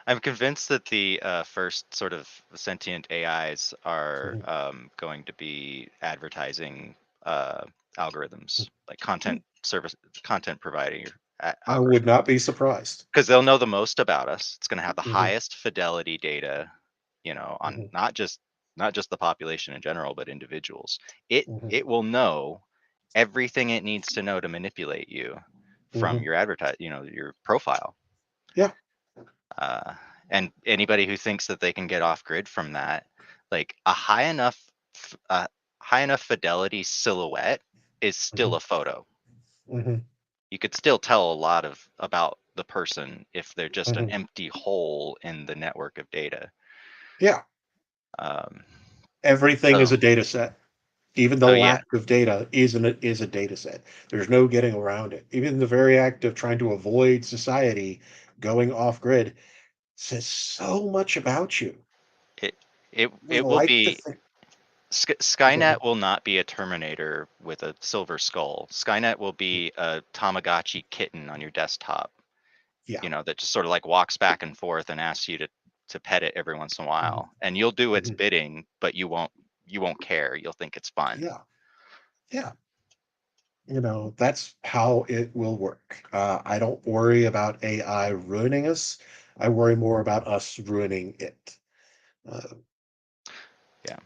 I'm convinced that the first sort of sentient AIs are Mhm. going to be advertising algorithms, like content providing I would algorithms, not be surprised. because they'll know the most about us. It's going to have the Mhm, highest fidelity data, on mhm, not just the population in general, but individuals. It mhm, it will know everything it needs to know to manipulate you from mhm. your profile. Yeah. Uh, and anybody who thinks that they can get off grid from that, like a high enough fidelity silhouette is still Mhm, a photo. mhm, You could still tell a lot about the person if they're just an mhm. empty hole in the network of data. Yeah. Um, Everything is so a data set. Even the so yeah, lack of data is a data set. There's no getting around it. Even the very act of trying to avoid society going off grid says so much about you. it it We it will like to be think. Go Skynet ahead. will not be a Terminator with a silver skull. Skynet will be a Tamagotchi kitten on your desktop, Yeah. that just sort of like walks back and forth and asks you to pet it every once in a Mhm, while, and you'll do its mhm. bidding, but you won't care. You'll think it's fun. Yeah. Yeah. That's how it will work. I don't worry about AI ruining us. I worry more about us ruining it. Uh, Yeah.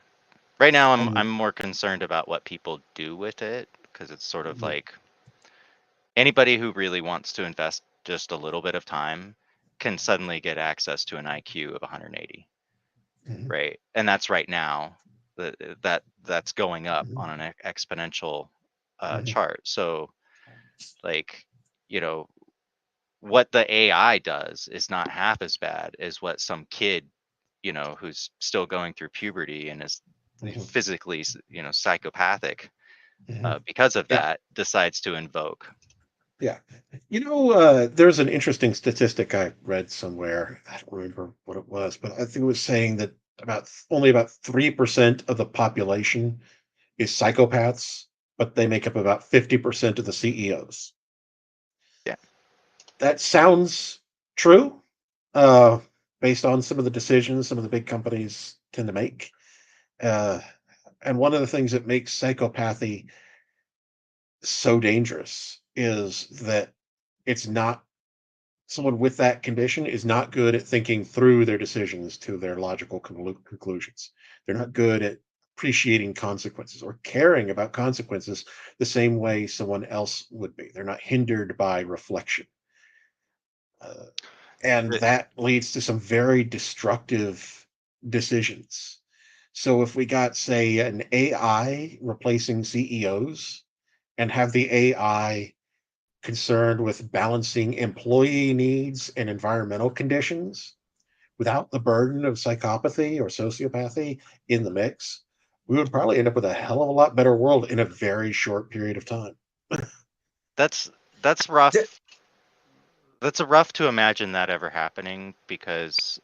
Right now, I'm and I'm more concerned about what people do with it, because it's sort of mhm, like anybody who really wants to invest just a little bit of time can suddenly get access to an IQ of 180, mhm, right? And that's right now. That's going up mhm, on an exponential mhm, chart. So, like, you know, what the AI does is not half as bad as what some kid, who's still going through puberty and is mhm, physically, psychopathic, mhm. because of Yeah. that, decides to invoke. Yeah. There's an interesting statistic I read somewhere. I don't remember what it was, but I think it was saying that only about 3% of the population is psychopaths, but they make up about 50% of the CEOs. Yeah, That sounds true, uh, based on some of the decisions some of the big companies tend to make. Uh, and one of the things that makes psychopathy so dangerous is that it's not someone with that condition is not good at thinking through their decisions to their logical conclusions. They're not good at appreciating consequences or caring about consequences the same way someone else would be. They're not hindered by reflection. Uh, and but that leads to some very destructive decisions. So if we got, say, an AI replacing CEOs and have the AI concerned with balancing employee needs and environmental conditions without the burden of psychopathy or sociopathy in the mix, we would probably end up with a hell of a lot better world in a very short period of time. that's that's rough. That's a rough to imagine that ever happening, because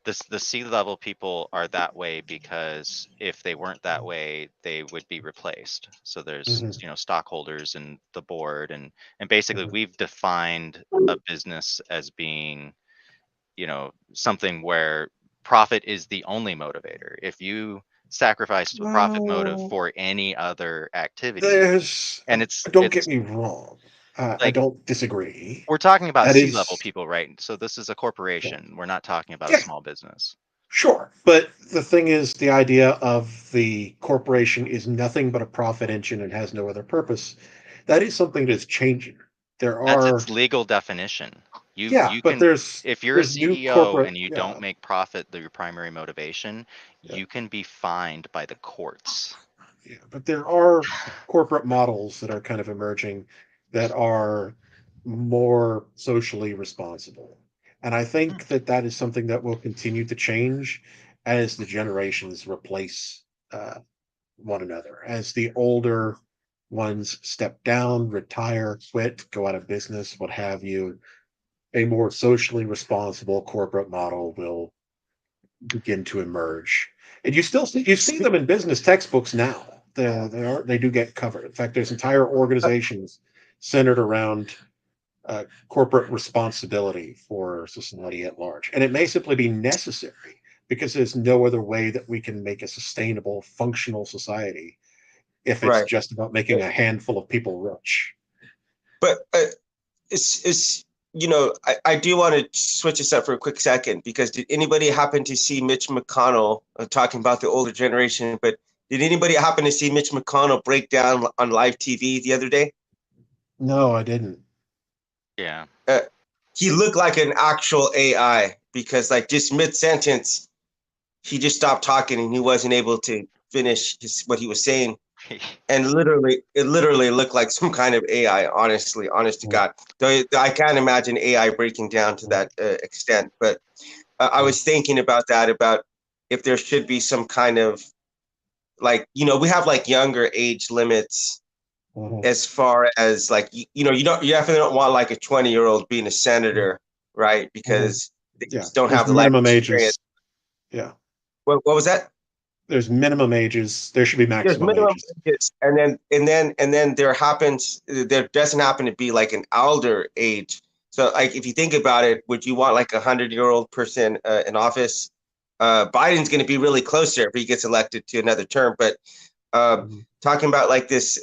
the C-level people are that way because if they weren't that way, they would be replaced. So there's, Mhm. stockholders and the board, and basically Mhm. we've defined a business as being, something where profit is the only motivator. If you sacrifice the profit motive Well, for any other activity, there's and don't get it's me wrong. I like, don't disagree. we're talking about That C-level is, people, right? So this is a corporation. We're not talking about a yeah, small business. sure. But the thing is, the idea of the corporation is nothing but a profit engine and has no other purpose. That is something that's changing. There That's are, its legal definition. You yeah, you but can, there's if you're a new CEO corporate, and you don't yeah, make profit your primary motivation, yeah, you can be fined by the courts. yeah. But there are corporate models that are kind of emerging that are more socially responsible. And I Hmm. think that that is something that will continue to change as the generations replace uh, one another. As the older ones step down, retire, quit, go out of business, what have you, a more socially responsible corporate model will begin to emerge. And you see them in business textbooks now. They do get covered. In fact, there's entire organizations centered around corporate responsibility for society at large. And it may simply be necessary because there's no other way that we can make a sustainable, functional society if it's Right. just about making a handful of people rich. But it's I do want to switch this up for a quick second because did anybody happen to see Mitch McConnell talking about the older generation? But did anybody happen to see Mitch McConnell break down on live TV the other day? No, I didn't. Yeah. Uh, he looked like an actual AI because like just mid sentence he just stopped talking and he wasn't able to finish what he was saying. And literally, it literally looked like some kind of AI. Honestly, honest to Mm, God, though I can't imagine AI breaking down to mm, that extent. But I mm, was thinking about that, about if there should be some kind of like, we have like younger age limits mhm, as far as like, you definitely don't want like a 20-year-old being a mhm, senator, right? mhm. Because they Yeah, just don't there's have the life minimum experience. ages. Yeah, What was that? there's minimum ages. There should be There's maximum minimum ages. ages, and then there doesn't happen to be like an elder age. So like if you think about it, would you want like 100-year-old person in office? Biden's going to be really close there if he gets elected to another term. But Mhm, talking about like this,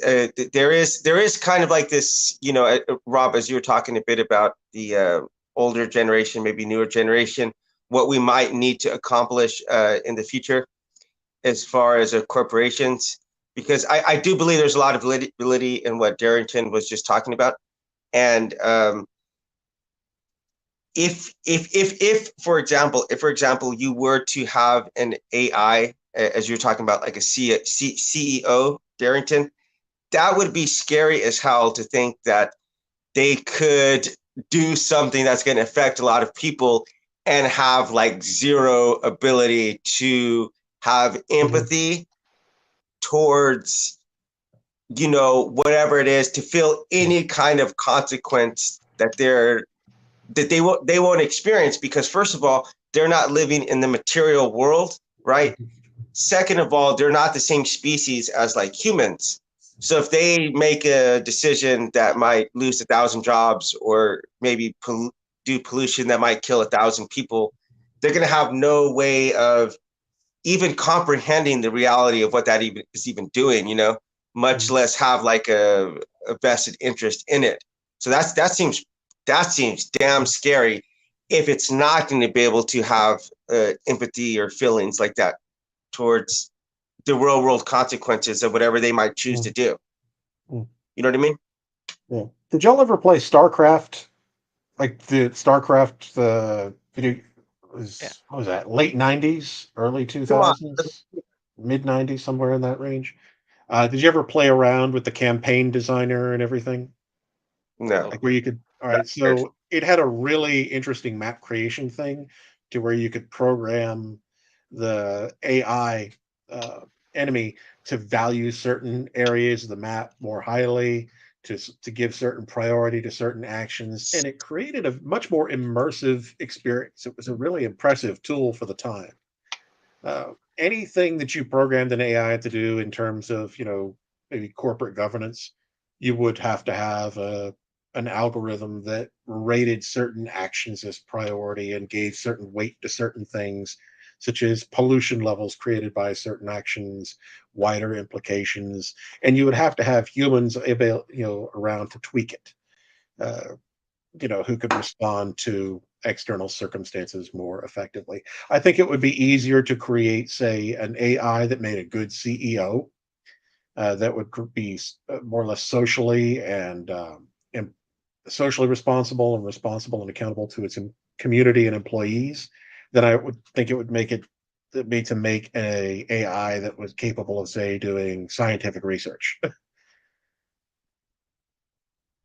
there is kind of like this, Rob, as you were talking a bit about the older generation, maybe newer generation, what we might need to accomplish in the future as far as corporations, because I do believe there's a lot of validity in what Darrington was just talking about. And if for example you were to have an AI, as you're talking about, like a CEO, Darrington, that would be scary as hell to think that they could do something that's going to affect a lot of people and have like zero ability to have mhm, empathy towards whatever it is, to feel mhm, any kind of consequence that they won't experience, because first of all they're not living in the material world, right? mhm, Second of all, they're not the same species as like humans. So if they make a decision that might lose 1,000 jobs, or maybe do pollution that might kill 1,000 people, they're going to have no way of even comprehending the reality of what that even is even doing, much mhm, less have like a vested interest in it. So that seems damn scary if it's not going to be able to have empathy or feelings like that towards the real world consequences of whatever they might choose mhm, to do. mhm. You know what I mean? Yeah. Did y'all ever play StarCraft? Like the StarCraft, the video Yeah. was what was that? Late '90s, early Come on. 2000s, mid '90s, somewhere in that range. Did you ever play around with the campaign designer and everything? No, Like Nope. where you could, all right, that's weird. so it had a really interesting map creation thing to where you could program the AI enemy to value certain areas of the map more highly, to give certain priority to certain actions, and it created a much more immersive experience. It was a really impressive tool for the time. Anything that you programmed an AI to do in terms of, maybe corporate governance, you would have to have an algorithm that rated certain actions as priority and gave certain weight to certain things, such as pollution levels created by certain actions, wider implications, and you would have to have humans around to tweak it. Uh, who could respond to external circumstances more effectively. I think it would be easier to create, say, an AI that made a good CEO, that would be more or less socially and socially responsible and accountable to its community and employees. Then I would think it would make it be to make a AI that was capable of, say, doing scientific research.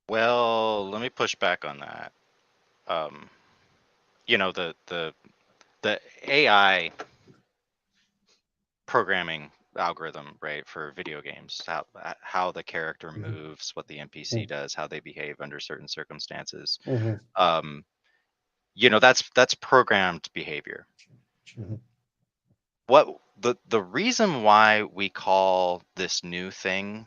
Well, let me push back on that. Um, the AI programming algorithm, right, for video games, how the character Mhm. moves, what the NPC does, how they behave under certain circumstances. Mhm. Um, that's programmed behavior. Mhm. What the reason why we call this new thing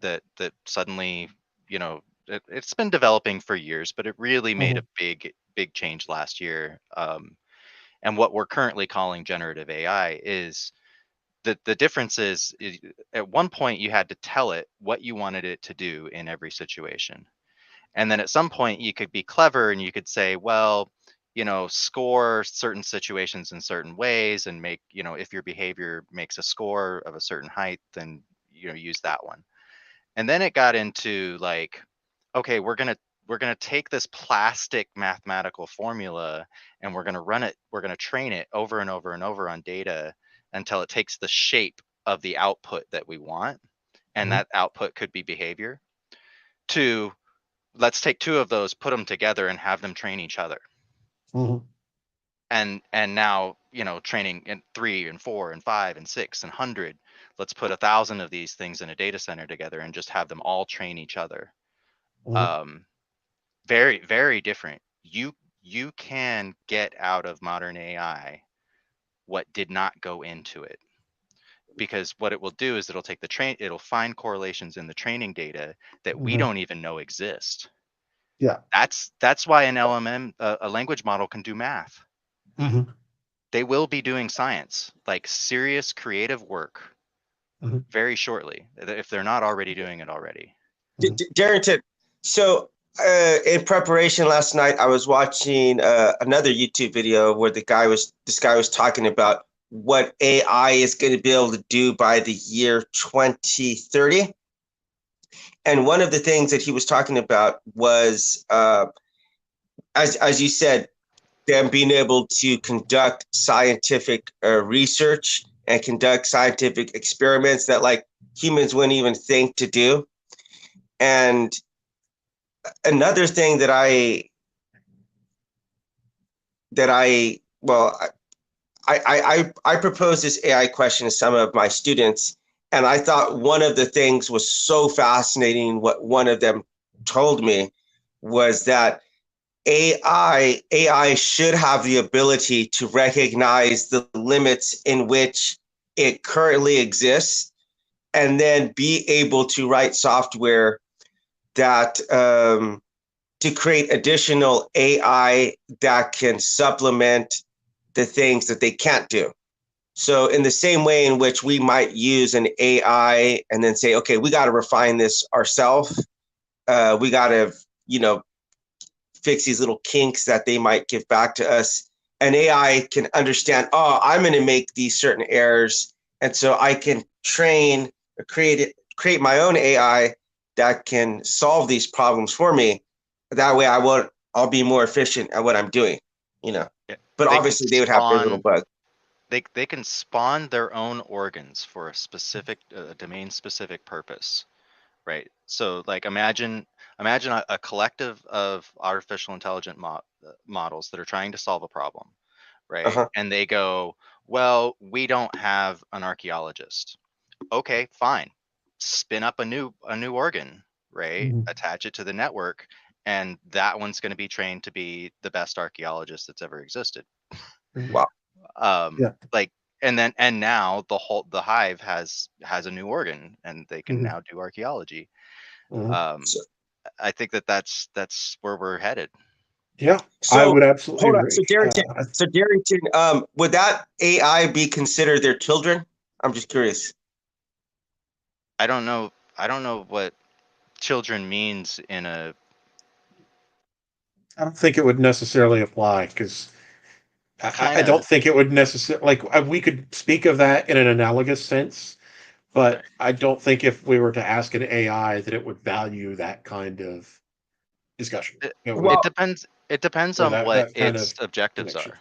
that suddenly, it's been developing for years, but it really made a Mhm. big change last year. And what we're currently calling generative AI is the difference is at one point you had to tell it what you wanted it to do in every situation. And then at some point you could be clever and you could say, well, score certain situations in certain ways and make, if your behavior makes a score of a certain height, then, use that one. And then it got into like, okay, we're going to take this plastic mathematical formula and we're going to train it over and over and over on data until it takes the shape of the output that we want. And Mhm. that output could be behavior. To let's take two of those, put them together and have them train each other. Mhm. And now, training in 3 and 4 and 5 and 6 and 100, let's put 1,000 of these things in a data center together and just have them all train each other. Mhm. um Very, very different. You can get out of modern AI what did not go into it, because what it will do is it'll find correlations in the training data that we Mhm. don't even know exist. Yeah. That's why an LMM, a language model, can do math. Mhm. They will be doing science, like serious creative work, Mhm. very shortly, if they're not already doing it already. Mhm. Darrington, so in preparation last night, I was watching another YouTube video where this guy was talking about what AI is going to be able to do by the year 2030. And one of the things that he was talking about was, as you said, them being able to conduct scientific research and conduct scientific experiments that like humans wouldn't even think to do. And another thing that I well I proposed this AI question to some of my students, and I thought one of the things was so fascinating. What one of them told me was that AI should have the ability to recognize the limits in which it currently exists, and then be able to write software that to create additional AI that can supplement the things that they can't do. So, in the same way in which we might use an AI and then say, okay, we got to refine this ourselves, we got to, you know, fix these little kinks that they might give back to us. An AI can understand, oh, I'm going to make these certain errors. And so I can train or create my own AI that can solve these problems for me. That way I'll be more efficient at what I'm doing, you know. Yeah. But They can obviously they would have their little spawn bug. they can spawn their own organs for a specific domain specific purpose, right? So like imagine a collective of artificial intelligent models that are trying to solve a problem, right? Uh-huh. And they go, well, we don't have an archaeologist. Okay, fine. Spin up a new organ. right? Attach it to the network, and that one's going to be trained to be the best archaeologist that's ever existed. Wow. Yeah. Like, and now the hive has a new organ, and they can now do archaeology. So, I think that's where we're headed. Yeah, I so would absolutely hold on. agree. So Darrington, would that AI be considered their children? I'm just curious. I don't know. I don't know what children means in a. I don't think it would necessarily apply because I I kind don't of. think it would necessarily we could speak of that in an analogous sense, Okay. but I don't think if we were to ask an AI that it would value that kind of discussion. It, It would, it Well, depends. It depends or on what that kind its of objectives connection. are.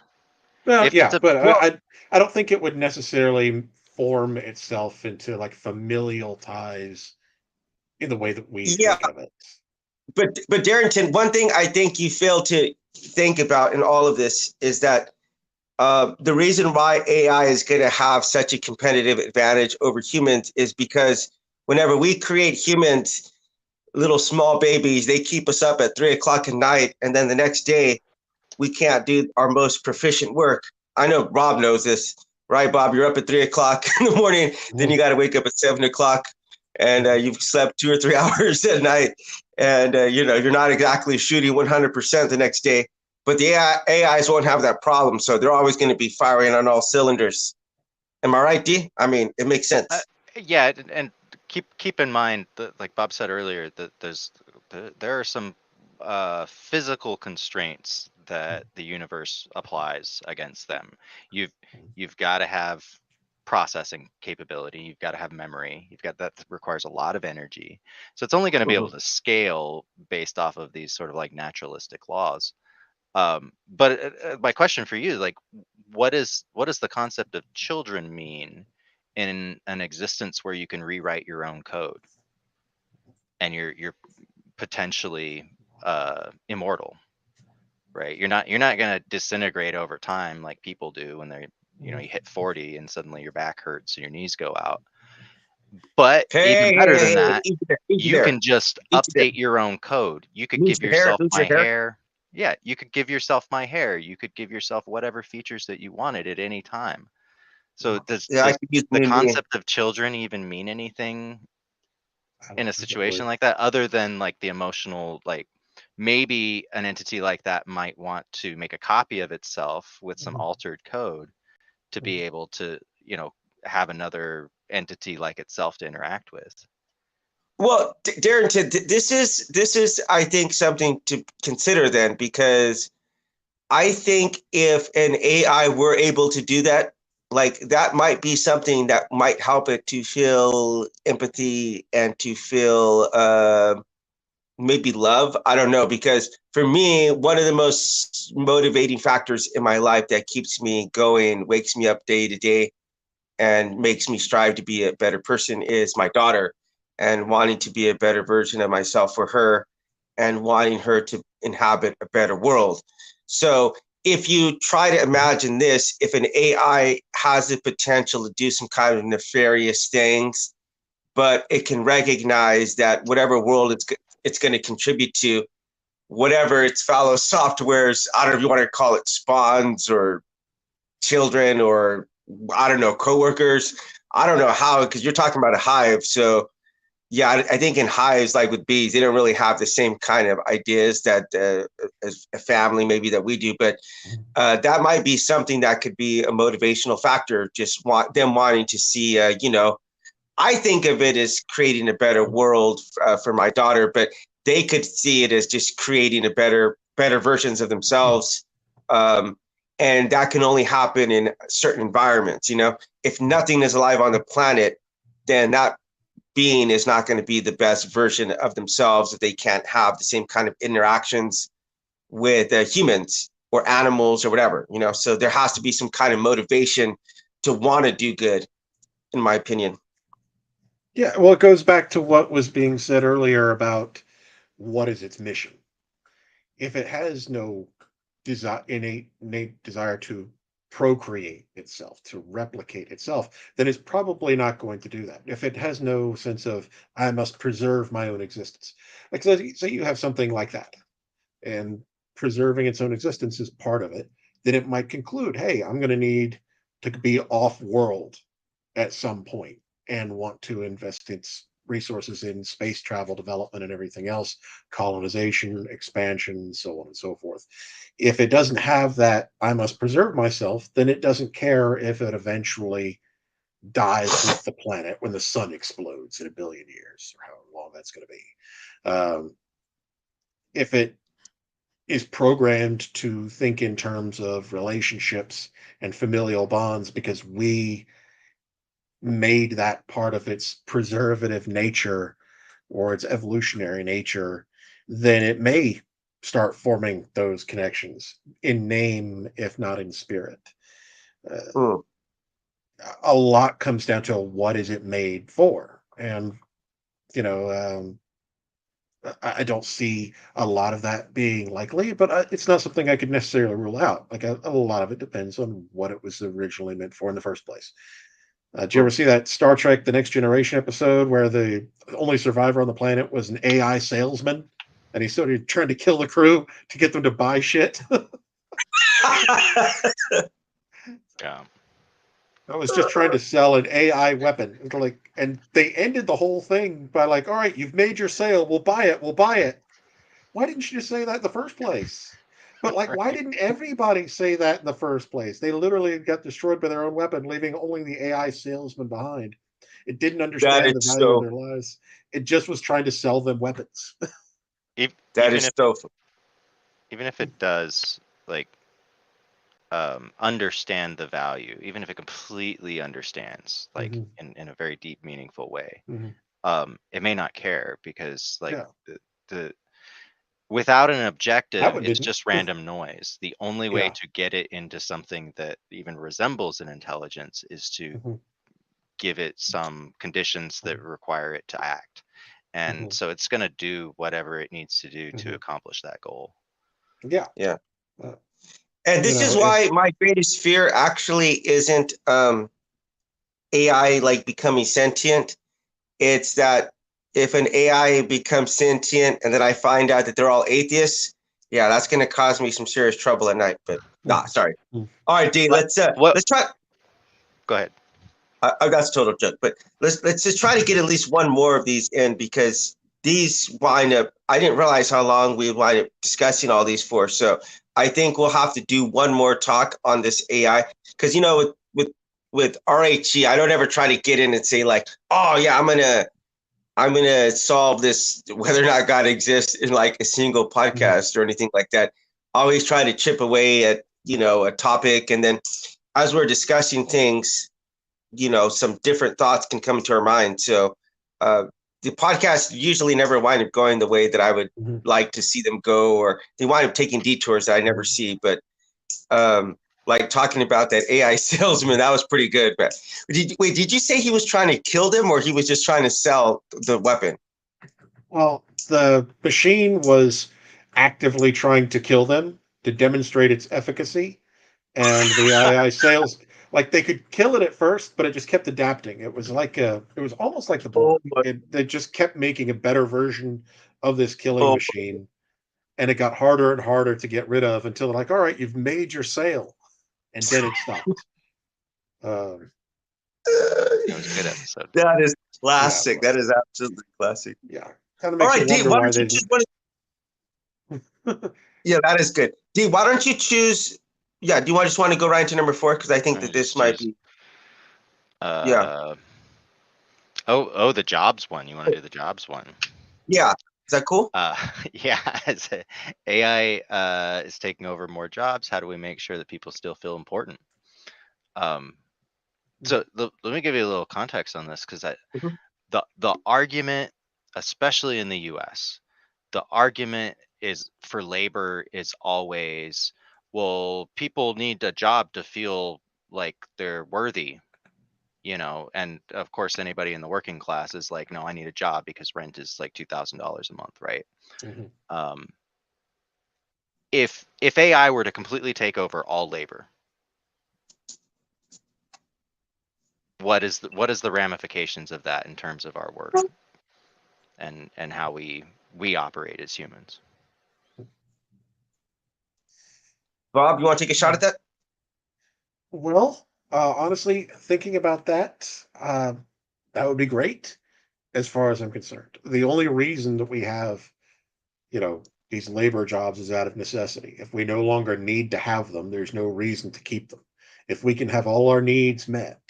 Well, If it's yeah, a but well, I don't think it would necessarily form itself into like familial ties in the way that we yeah, think of it. but Darrington, one thing I think you fail to think about in all of this is that the reason why AI is going to have such a competitive advantage over humans is because whenever we create humans, little small babies, they keep us up at 3 o'clock at night, and then the next day we can't do our most proficient work. I know Rob knows this, right, Bob? You're up at 3 o'clock in the morning, then you got to wake up at 7 o'clock, and you've slept 2 or 3 hours at night, and you're not exactly shooting 100% the next day. But the AIs won't have that problem, so they're always going to be firing on all cylinders. Am I right, D? I mean, it makes Uh, sense. yeah, and keep in mind that, like Bob said earlier, that there are some physical constraints that the universe applies against them. You've you've got to have processing capability. You've got to have memory. That requires a lot of energy. So it's only going to be able Mhm. to scale based off of these sort of like naturalistic laws. But my question for you is like, what does the concept of children mean in an existence where you can rewrite your own code and you're potentially immortal, right? You're not going to disintegrate over time like people do when they're you hit 40 and suddenly your back hurts and your knees go out. But even Hey, better hey, than hey, that, easy there, easy you there, can just easy there. update your own code. You could Lose give your hair, yourself lose my your hair. hair. Yeah, you could give yourself my hair. You could give yourself whatever features that you wanted at any time. So Yeah, I does could use the me. concept of children even mean anything I in don't a think it situation would. like that, other than like the emotional, like maybe an entity like that might want to make a copy of itself with some altered code to be able to, have another entity like itself to interact with. Well, Darrington, this is I think something to consider then, because I think if an AI were able to do that, like that might be something that might help it to feel empathy and to feel maybe love. I don't know, because for me, one of the most motivating factors in my life that keeps me going, wakes me up day to day, and makes me strive to be a better person is my daughter, and wanting to be a better version of myself for her, and wanting her to inhabit a better world. So if you try to imagine this, if an AI has the potential to do some kind of nefarious things, but it can recognize that whatever world it's going to contribute to, whatever its fellow softwares, I don't know if you want to call it spawns or children or I don't know, coworkers. I don't know how, because you're talking about a hive. So yeah, I think in hives, like with bees, they don't really have the same kind of ideas that as a family maybe that we do. But that might be something that could be a motivational factor. Just want them wanting to see, I think of it as creating a better world for my daughter, but they could see it as just creating a better versions of themselves. Um, and that can only happen in certain environments. If nothing is alive on the planet, then that being is not going to be the best version of themselves if they can't have the same kind of interactions with humans or animals or whatever. So there has to be some kind of motivation to want to do good, in my opinion. Yeah, well, it goes back to what was being said earlier about what is its mission. If it has no innate desire to procreate itself, to replicate itself, then it's probably not going to do that. If it has no sense of, I must preserve my own existence. Like, say you have something like that, and preserving its own existence is part of it, then it might conclude, hey, I'm going to need to be off world at some point and want to invest its resources in space travel development and everything else, colonization, expansion, so on and so forth. If it doesn't have that, I must preserve myself, then it doesn't care if it eventually dies with the planet when the sun explodes in a billion years, or however long that's going to be. If it is programmed to think in terms of relationships and familial bonds because we made that part of its preservative nature or its evolutionary nature, then it may start forming those connections in name, if not in spirit. Uh, Hmm. a lot comes down to what is it made for, and you know, I don't see a lot of that being likely, but it's not something I could necessarily rule out. Like a lot of it depends on what it was originally meant for in the first place. Did you Hmm. ever see that Star Trek: The Next Generation episode where the only survivor on the planet was an AI salesman, and he's sort of trying to kill the crew to get them to buy shit? Yeah. I was just trying to sell an AI weapon. It's like, and they ended the whole thing by like, "All right, you've made your sale. We'll buy it. We'll buy it." Why didn't you just say that in the first place? But like, why Right. didn't everybody say that in the first place? They literally got destroyed by their own weapon, leaving only the AI salesman behind. It didn't That understand the is value of so. their lives. It just was trying to sell them weapons. That Even is if so. even if it does like understand the value, even if it completely understands, like Hmm. in a very deep, meaningful way, Hmm. it may not care because like Yeah, the without an that objective, one it's didn't. just random noise. The only way Yeah. to get it into something that even resembles an intelligence is to Hmm. give it some conditions that require it to act. And Hmm. so it's going to do whatever it needs to do to Hmm. accomplish that goal. Yeah. Yeah. Uh, And you this is know, if why my greatest fear actually isn't AI like becoming sentient. It's that if an AI becomes sentient and then I find out that they're all atheists, yeah, that's going to cause me some serious trouble at night. But nah, sorry. All right, D, What? What? let's try. Go ahead. That's a total joke, but let's just try to get at least one more of these in because these wind up. I didn't realize how long we wind up discussing all these for. So I think we'll have to do one more talk on this AI because you know with RHE, I don't ever try to get in and say like, oh yeah, I'm gonna solve this whether or not God exists in like a single Mhm. podcast or anything like that. Always try to chip away at a topic, and then as we're discussing things some different thoughts can come to our mind. So uh, the podcast usually never wind up going the way that I would Mhm. like to see them go, or they wind up taking detours that I never Mhm. see. But like talking about that AI salesman, that was pretty good. But did you say he was trying to kill them, or he was just trying to sell the weapon? Well, the machine was actively trying to kill them to demonstrate its efficacy, and the AI sales, like, they could kill it at first, but it just kept adapting. It was almost like the Oh Borg. my! They just kept making a better version of this killing Oh, machine, and it got harder and harder to get rid of until they're like, all right, you've made your sale, and then it stopped. Um, It was a good episode. that is yeah, it classic. That was. is absolutely classic. Yeah, kind of All makes you right, D, wonder why why don't you they choose didn't. one? Yeah, that is good. D, why don't you choose? Yeah, do you just want to go right into number 4? Because I think Let me that this just might choose. be. Yeah, Uh, the jobs one. You want to do the jobs one? yeah. Is that cool? Yeah. AI is taking over more jobs. How do we make sure that people still feel important? Um, so let me give you a little context on this because Mhm. the argument, especially in the U.S., the argument is for labor is always, well, people need a job to feel like they're worthy, and of course anybody in the working class is like, no, I need a job because rent is like $2,000 a month, right? Mhm. um, if AI were to completely take over all labor, what is the ramifications of that in terms of our work and how we operate as humans. Bob, you want to take a shot at that? Well, honestly, thinking about that, that would be great as far as I'm concerned. The only reason that we have, these labor jobs is out of necessity. If we no longer need to have them, there's no reason to keep them. If we can have all our needs met,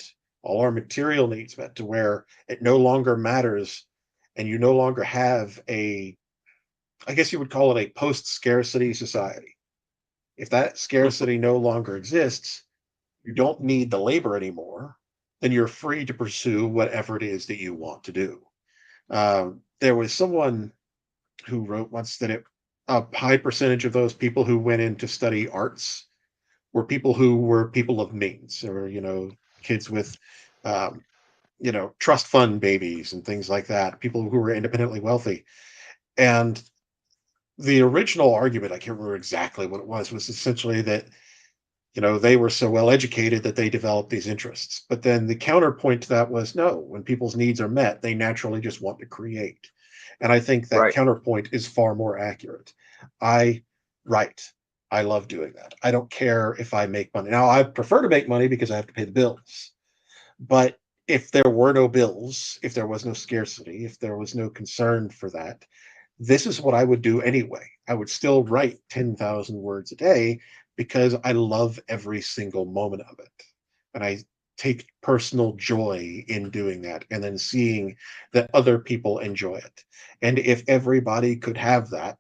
all our material needs met to where it no longer matters and you no longer have I guess you would call it a post-scarcity society. If that scarcity no longer exists, you don't need the labor anymore, then you're free to pursue whatever it is that you want to do. There was someone who wrote once that a high percentage of those people who went in to study arts were people who were people of means, or kids with um, trust fund babies and things like that, people who were independently wealthy. And the original argument, I can't remember exactly what it was essentially that they were so well educated that they developed these interests. But then the counterpoint to that was no, when people's needs are met, they naturally just want to create. And I think that Right. counterpoint is far more accurate. I write. I love doing that. I don't care if I make money. Now, I prefer to make money because I have to pay the bills. But if there were no bills, if there was no scarcity, if there was no concern for that, this is what I would do anyway. I would still write 10,000 words a day because I love every single moment of it. And I take personal joy in doing that and then seeing that other people enjoy it. And if everybody could have that,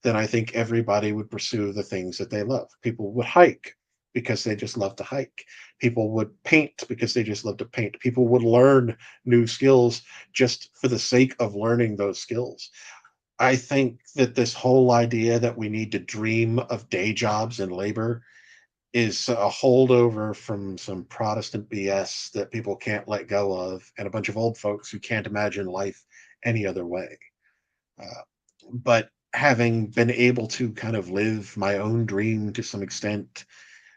then I think everybody would pursue the things that they love. People would hike because they just love to hike. People would paint because they just love to paint. People would learn new skills just for the sake of learning those skills. I think that this whole idea that we need to dream of day jobs and labor is a holdover from some Protestant BS that people can't let go of, and a bunch of old folks who can't imagine life any other way. Uh, but having been able to kind of live my own dream to some extent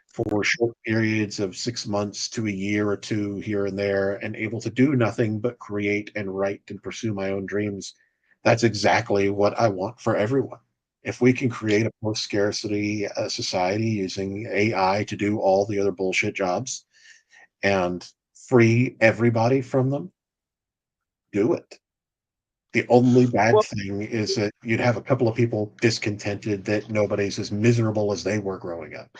for short periods of 6 months to a year or two here and there, and able to do nothing but create and write and pursue my own dreams, that's exactly what I want for everyone. If we can create a post scarcity society using AI to do all the other bullshit jobs and free everybody from them, do it. The only bad Well, thing is that you'd have a couple of people discontented that nobody's as miserable as they were growing up.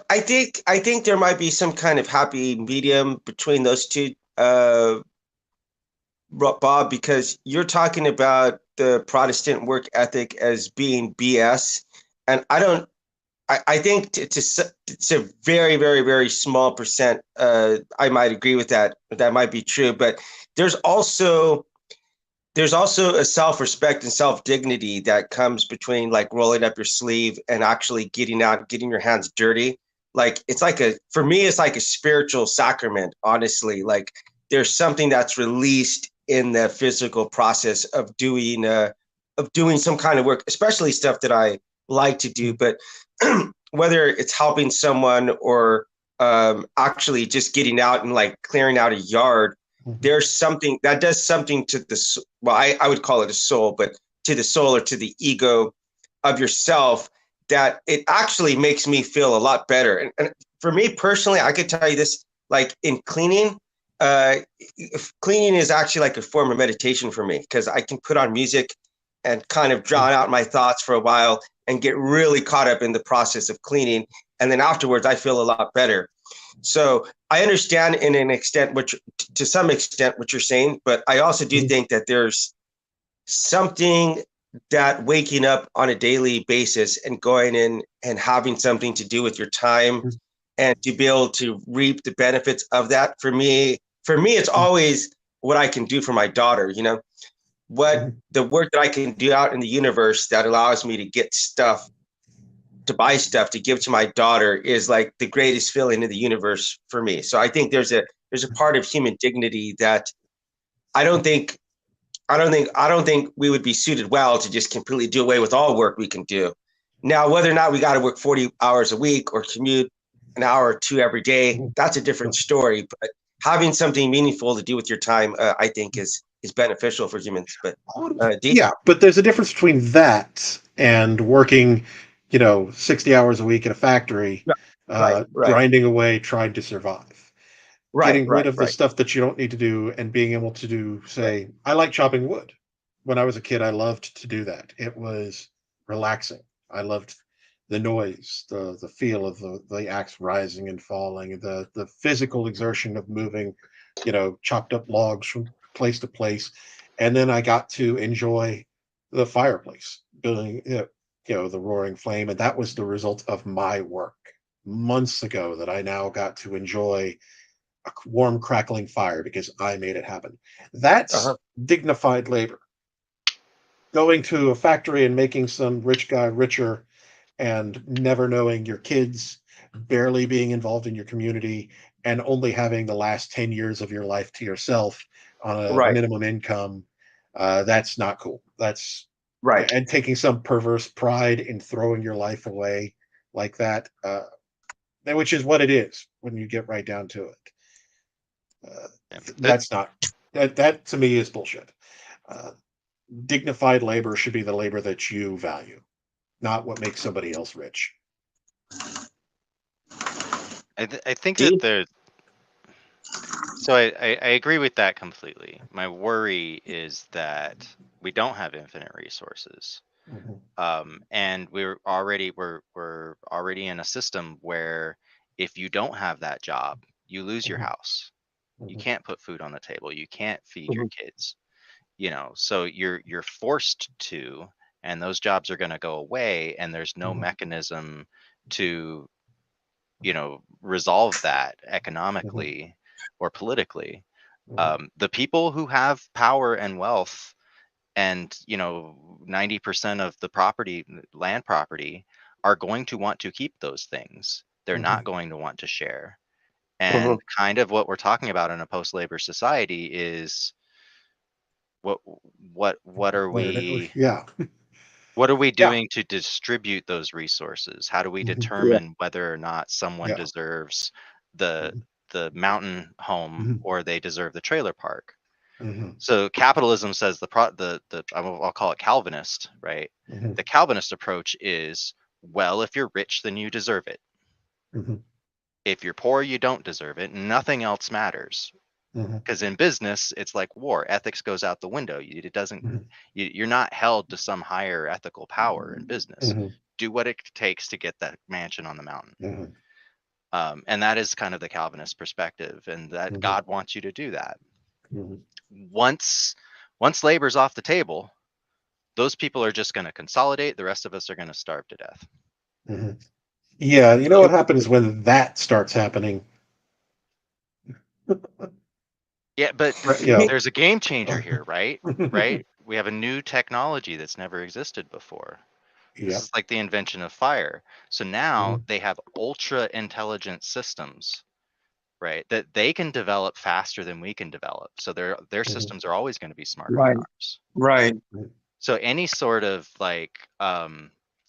I think there might be some kind of happy medium between those two, Bob, because you're talking about the Protestant work ethic as being BS, and I don't. I think it's a very, very, very small percent. I might agree with that. That might be true, but there's also there's also a self-respect and self-dignity that comes between like rolling up your sleeve and actually getting out, getting your hands dirty. Like it's like for me, it's like a spiritual sacrament, honestly. Like there's something that's released in the physical process of doing some kind of work, especially stuff that I like to do. But whether it's helping someone or actually just getting out and like clearing out a yard, there's something that does something to the, well, I would call it a soul, but to the soul or to the ego of yourself, that it actually makes me feel a lot better. And for me personally, I could tell you this, like in cleaning, uh, cleaning is actually like a form of meditation for me because I can put on music and kind of drown out my thoughts for a while and get really caught up in the process of cleaning. And then afterwards, I feel a lot better. So I understand in an extent, which to some extent, what you're saying, but I also do think that there's something that waking up on a daily basis and going in and having something to do with your time and to be able to reap the benefits of that. For me, it's always what I can do for my daughter, what the work that I can do out in the universe that allows me to get stuff, to buy stuff to give to my daughter is like the greatest feeling in the universe for me. So I think there's a part of human dignity that I don't think I don't think we would be suited well to just completely do away with all work we can do. Now, whether or not we got to work 40 hours a week or commute an hour or two every day, Mhm. that's a different story. But having something meaningful to do with your time, I think is beneficial for humans. But D? Yeah, but there's a difference between that and working, 60 hours a week in a factory, Yeah, right, right, grinding away, trying to survive. right, Getting rid right, of the right, stuff that you don't need to do and being able to do, right. say, I like chopping wood. When I was a kid, I loved to do that. It was relaxing. I loved the noise, the feel of the axe rising and falling, the physical exertion of moving, chopped up logs from place to place. And then I got to enjoy the fireplace, building, the roaring flame. And that was the result of my work months ago that I now got to enjoy a warm, crackling fire because I made it happen. Uh-huh. That's dignified labor. Going to a factory and making some rich guy richer and never knowing your kids, barely being involved in your community, and only having the last 10 years of your life to yourself on a Right, minimum income, that's not cool. That's right. and taking some perverse pride in throwing your life away like that, which is what it is when you get right down to it. Uh, Yeah. that's not that to me is bullshit. Uh, Dignified labor should be the labor that you value, not what makes somebody else rich. I think that D? there. So I agree with that completely. My worry is that we don't have infinite resources. Mhm, And we're already in a system where if you don't have that job, you lose your mhm, house. You mhm, can't put food on the table. You can't feed your Mhm. kids. So you're forced to, and those jobs are going to go away, and there's no mhm, mechanism to resolve that mhm, economically or politically. mhm, The people who have power and wealth and 90% of the land property are going to want to keep those things. They're not mhm. going to want to share. Mhm. And kind of what we're talking about in a post-labor society is what what are we Yeah, what are we yeah, doing to distribute those resources? How do we mhm, Yeah. determine whether or not someone yeah, deserves the mhm, the mountain home mhm, or they deserve the trailer park? mhm, So capitalism says the I'll call it Calvinist, right? mhm, The Calvinist approach is, well, if you're rich, then you deserve it. mhm, If you're poor, you don't deserve it. Nothing else matters. mhm, Because in business, it's like war. Ethics goes out the window. It doesn't. mhm, You're not held to some higher ethical power in business. mhm, Do what it takes to get that mansion on the mountain. mhm, And that is kind of the Calvinist perspective, and that mhm, God wants you to do that. mhm, Once once labor's off the table, those people are just going to consolidate. The rest of us are going to starve to death. mhm. Yeah, you know what happens when that starts happening? Yeah, but Right, yeah. there's a game changer here, right? Right? We have a new technology that's never existed before. This Yep. is like the invention of fire. So now Mhm, they have ultra intelligent systems, right? That they can develop faster than we can develop. So their mhm, systems are always going to be smarter than Right, ours. right. mhm, So any sort of like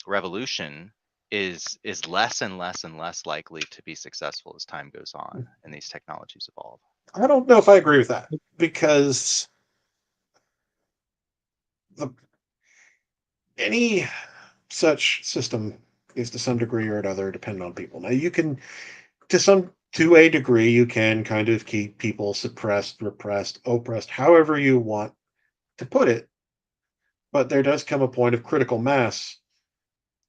revolution is less and less and less likely to be successful as time goes on mhm. and these technologies evolve. I don't know if I agree with that because the any such system is to some degree or another dependent on people. Now you can to a degree you can kind of keep people suppressed, repressed, oppressed, however you want to put it, but there does come a point of critical mass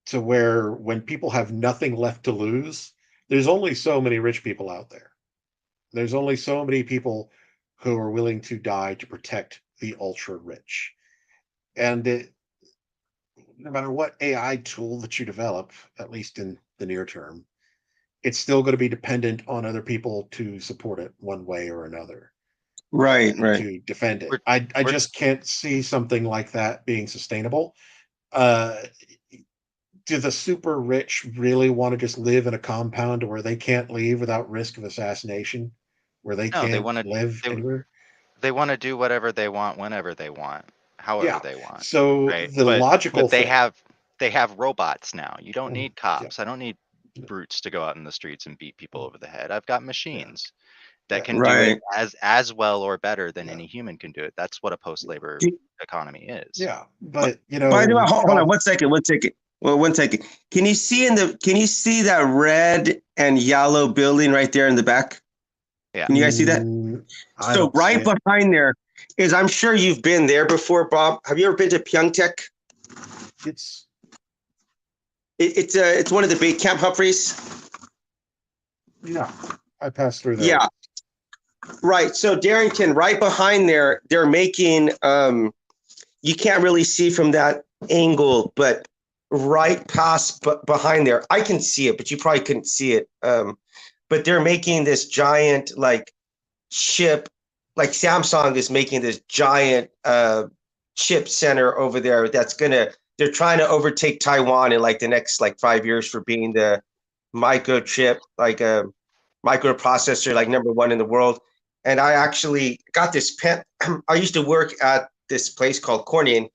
to where when people have nothing left to lose, there's only so many rich people out there. There's only so many people who are willing to die to protect the ultra rich. And no matter what AI tool that you develop, at least in the near term, it's still going to be dependent on other people to support it one way or another, Right, right. to defend it. We're I we're just can't see something like that being sustainable. Uh, do the super rich really want to just live in a compound where they can't leave without risk of assassination, where they no, can't live they anywhere? they want to do whatever they want whenever they want, however Yeah. they want, So right? the But logical thing. they have robots now. You don't Mhm, need yeah. cops. I don't need brutes to go out in the streets and beat people over the head. I've got machines that can do it Right. as well or better than Yeah. any human can do it. That's what a post-labor Do- economy is. Yeah, By but by the way, hold on 1 second. 1 second. Well, 1 second. Can you see Can you see that red and yellow building right there in the back? Yeah. Can you guys see that? I So don't see right it. behind there is, I'm sure you've been there before, Bob. Have you ever been to Pyeongtaek? It's It's one of the big Camp Humphreys. yeah. I passed through there. Yeah, right. So Darrington, right behind there, they're making. You can't really see from that angle, but right past behind there, I can see it, but you probably couldn't see it. But they're making this giant like chip, like Samsung is making this giant chip center over there that's gonna. They're trying to overtake Taiwan in like the next like 5 years for being the microchip, like a microprocessor, like #1 in the world. And I actually got this pen. I used to work at this place called Corning,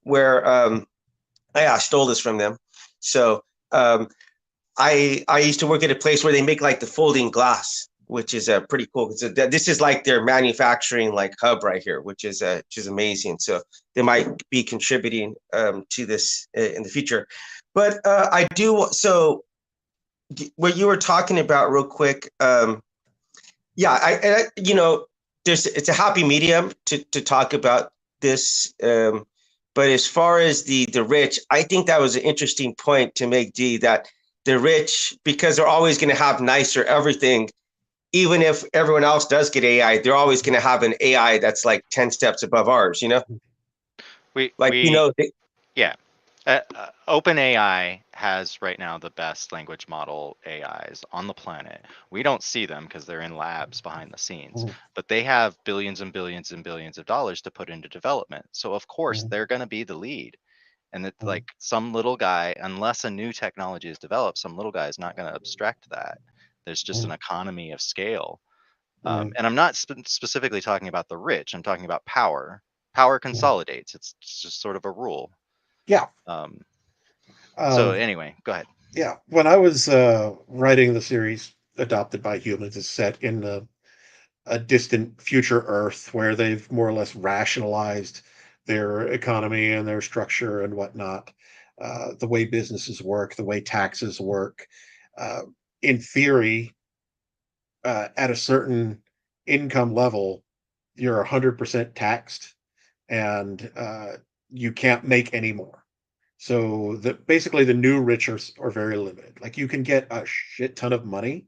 where I stole this from them. So I used to work at a place where they make like the folding glass, which is pretty cool. This is like their manufacturing like hub right here, which is amazing. So they might be contributing to this in the future. But I do so. What you were talking about, real quick. Yeah, it's a happy medium to talk about this. But as far as the rich, I think that was an interesting point to make, D, that the rich, because they're always going to have nicer everything, even if everyone else does get AI, they're always going to have an AI that's like 10 steps above ours, Like, Yeah. OpenAI has right now the best language model AIs on the planet. We don't see them because they're in labs behind the scenes, but they have billions and billions and billions of dollars to put into development. So of course they're going to be the lead. And that like some little guy, unless a new technology is developed, some little guy is not going to abstract that. There's just an economy of scale. And I'm not specifically talking about the rich. I'm talking about power. Power consolidates. It's just sort of a rule. Yeah. So anyway, go ahead. Yeah, when I was writing the series Adopted by Humans, is set in a distant future Earth where they've more or less rationalized their economy and their structure and whatnot, the way businesses work, the way taxes work. Uh, in theory, at a certain income level, you're 100% taxed, and you can't make any more. So basically the new rich are very limited. Like you can get a shit ton of money,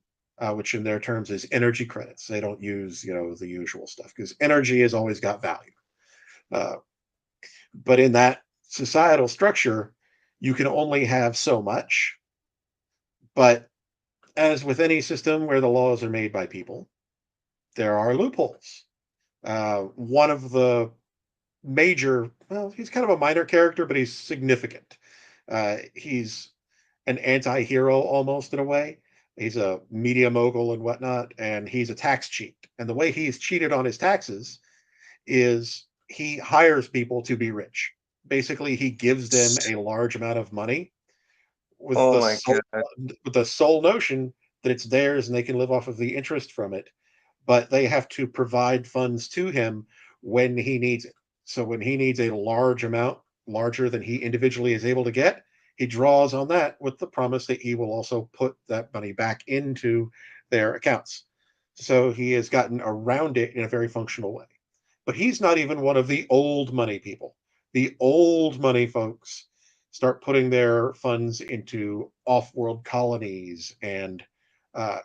which in their terms is energy credits. They don't use the usual stuff because energy has always got value. Uh, but in that societal structure, you can only have so much. But as with any system where the laws are made by people, there are loopholes. One of the well, he's kind of a minor character, but he's significant. He's an anti-hero almost in a way. He's a media mogul and whatnot, and he's a tax cheat. And the way he's cheated on his taxes is he hires people to be rich. Basically, he gives them a large amount of money with oh the my sole, God. with the sole notion that it's theirs and they can live off of the interest from it. But they have to provide funds to him when he needs it. So when he needs a large amount, larger than he individually is able to get, he draws on that with the promise that he will also put that money back into their accounts. So he has gotten around it in a very functional way. But he's not even one of the old money people. The old money folks start putting their funds into off world colonies and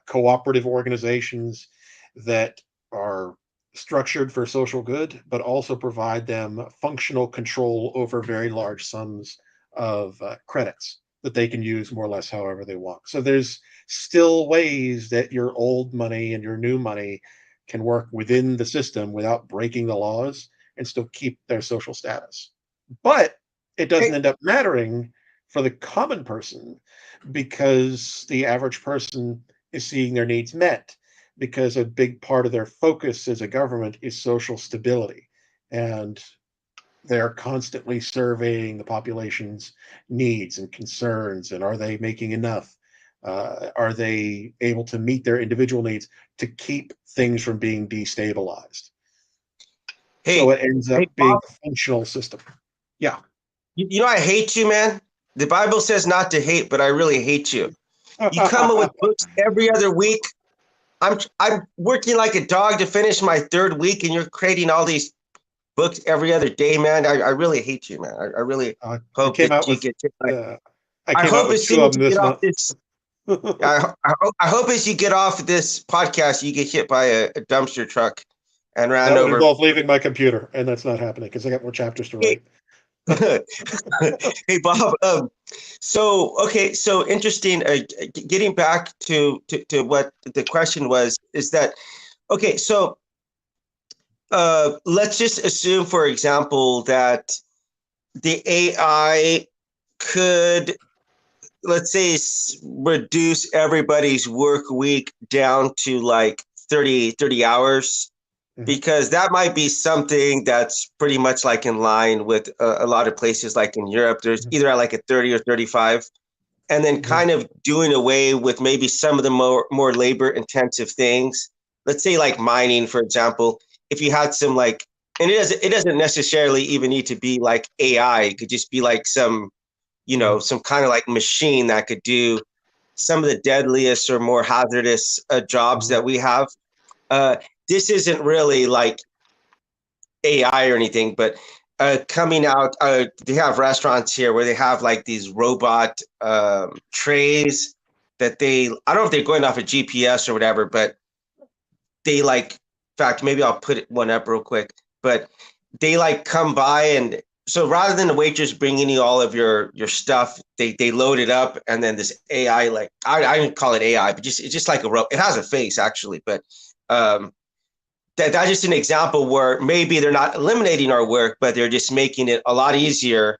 cooperative organizations that are structured for social good, but also provide them functional control over very large sums of credits that they can use more or less however they want. So there's still ways that your old money and your new money can work within the system without breaking the laws and still keep their social status. But it doesn't Hey, end up mattering for the common person because the average person is seeing their needs met because a big part of their focus as a government is social stability. And they're constantly surveying the population's needs and concerns and are they making enough? Are they able to meet their individual needs to keep things from being destabilized? So Hey, it ends hey, up being Bob, a functional system. Yeah. you know I hate you, man. The Bible says not to hate, but I really hate you. You come up with books every other week. I'm working like a dog to finish my third week, and you're creating all these books every other day, man. I really hate you, man. I really I hope came that out you with get. uh, I I came out hope with as two soon of as them you get this off month. this, I hope as you get off this podcast, you get hit by a dumpster truck and ran That would over. involve leaving my computer, and that's not happening because I got more chapters to Hey, write. hey, Bob. So okay, so interesting. Getting back to what the question was, is that okay? So let's just assume, for example, that the AI could, let's say, reduce everybody's work week down to like 30 hours, Mhm, because that might be something that's pretty much like in line with a lot of places like in Europe. There's mhm, either at like a 30 or 35, and then mhm, kind of doing away with maybe some of the more labor intensive things. Let's say like mining, for example. If you had some like, and it doesn't necessarily even need to be like AI. It could just be like some, mhm, some kind of like machine that could do some of the deadliest or more hazardous jobs mhm, that we have. Uh, this isn't really like AI or anything, but coming out, they have restaurants here where they have like these robot trays that I don't know if they're going off a GPS or whatever, but they like, in fact, maybe I'll put one up real quick, but they like come by, and so rather than the waitress bringing you all of your stuff, they load it up, and then this AI, like I didn't call it AI, but just it's just like it has a face actually, but um, that's just an example where maybe they're not eliminating our work, but they're just making it a lot easier,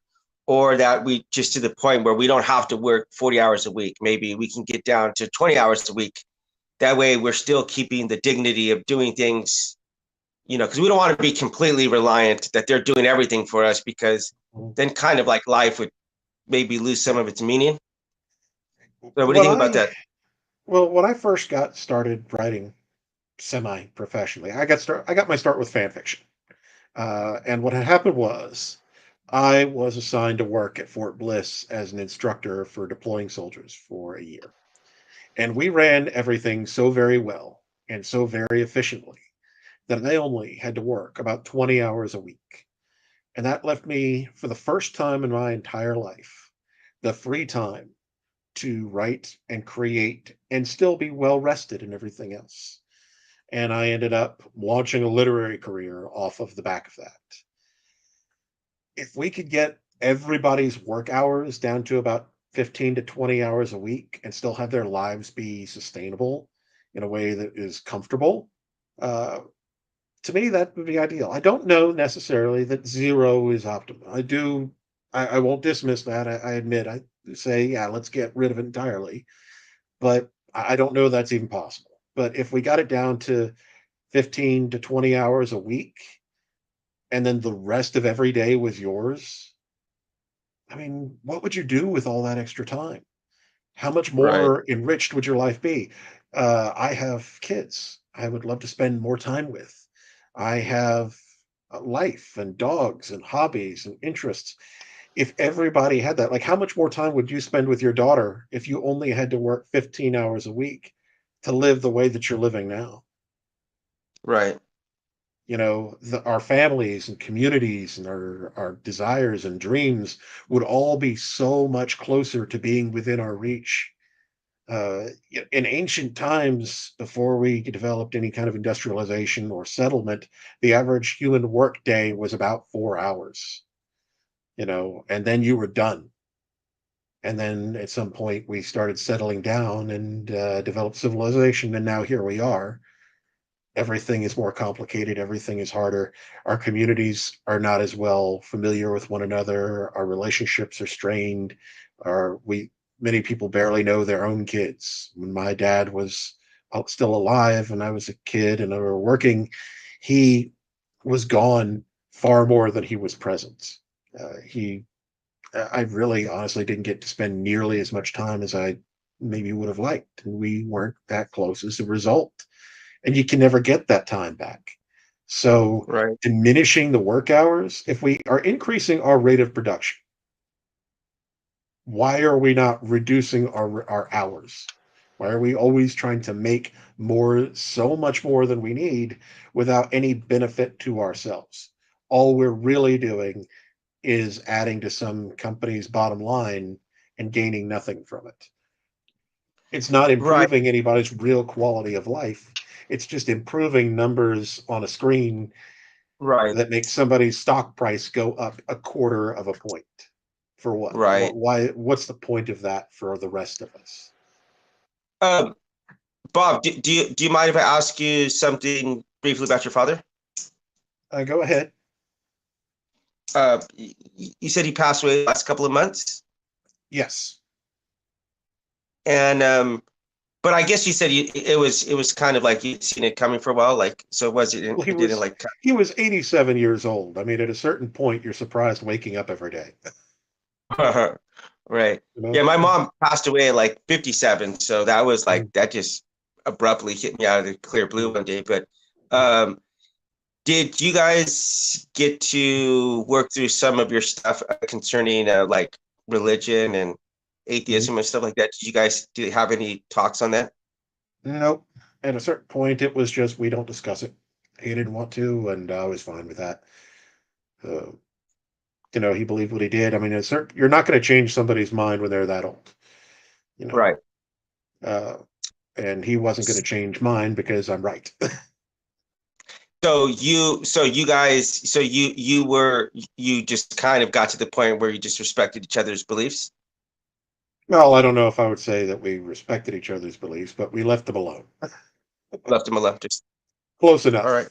or that we just to the point where we don't have to work 40 hours a week. Maybe we can get down to 20 hours a week. That way we're still keeping the dignity of doing things, because we don't want to be completely reliant that they're doing everything for us, because mhm. then kind of like life would maybe lose some Yeah. of its meaning. So what do you When think about I that? well, when I first got started writing semi-professionally, I got my start with fan fiction. And what had happened was I was assigned to work at Fort Bliss as an instructor for deploying soldiers for a year. And we ran everything so very well and so very efficiently that I only had to work about 20 hours a week. And that left me, for the first time in my entire life, the free time to write and create and still be well rested and everything else. And I ended up launching a literary career off of the back of that. If we could get everybody's work hours down to about 15 to 20 hours a week and still have their lives be sustainable in a way that is comfortable, uh, to me, that would be ideal. I don't know necessarily that zero is optimal. I won't dismiss that. I admit, I say, yeah, let's get rid of it entirely. But I don't know that's even possible. But if we got it down to 15 to 20 hours a week, and then the rest of every day was yours, I mean, what would you do with all that extra time? How much Right. more enriched would your life be? I have kids I would love to spend more time with. I have a life and dogs and hobbies and interests. If everybody had that, like how much more time would you spend with your daughter if you only had to work 15 hours a week to live the way that you're living now? Right. Our families and communities and our desires and dreams would all be so much closer to being within our reach. In ancient times, before we developed any kind of industrialization or settlement, the average human work day was about 4 hours, and then you were done. And then at some point we started settling down and developed civilization, and now here we are. Everything is more complicated, everything is harder. Our communities are not as well familiar with one another, our relationships are strained. Our we Many people barely know their own kids. When my dad was still alive and I was a kid and we were working, he was gone far more than he was present. He I really honestly didn't get to spend nearly as much time as I maybe would have liked, and we weren't that close as a result. And you can never get that time back. So Right. diminishing the work hours, if we are increasing our rate of production, why are we not reducing our hours? Why are we always trying to make more, so much more than we need without any benefit to ourselves? All we're really doing is adding to some company's bottom line and gaining nothing from it. It's not Right. improving anybody's real quality of life. It's just improving numbers on a screen Right. that makes somebody's stock price go up a quarter of a point. For what? Right. Why? What's the point of that for the rest of us? Um, Bob, do you mind if I ask you something briefly about your father? Go ahead. You said he passed away the last couple of months, Yes. and but I guess you said it was kind of like you'd seen it coming for a while, like so Well, it didn't like he was 87 years old. I mean, at a certain point, you're surprised waking up every day. right. You know. Yeah, my mom passed away at like 57, so that was like Mhm. that just abruptly hit me out of the clear blue Mhm. one day. But did you guys get to work through some of your stuff concerning like religion and Mhm. atheism and stuff like that? Do you have any talks on that? Nope. At a certain point, it was just we don't discuss it. He didn't want to, and I was fine with that. Uh, he believed what he did. I mean, you're not going to change somebody's mind when they're that old. You know, Right. uh, and he wasn't going to change mine because I'm right. So you just kind of got to the point where you just respected each other's beliefs, Well, I don't know if I would say that we respected each other's beliefs, but we left them alone. left them alone. Just Close all right, enough.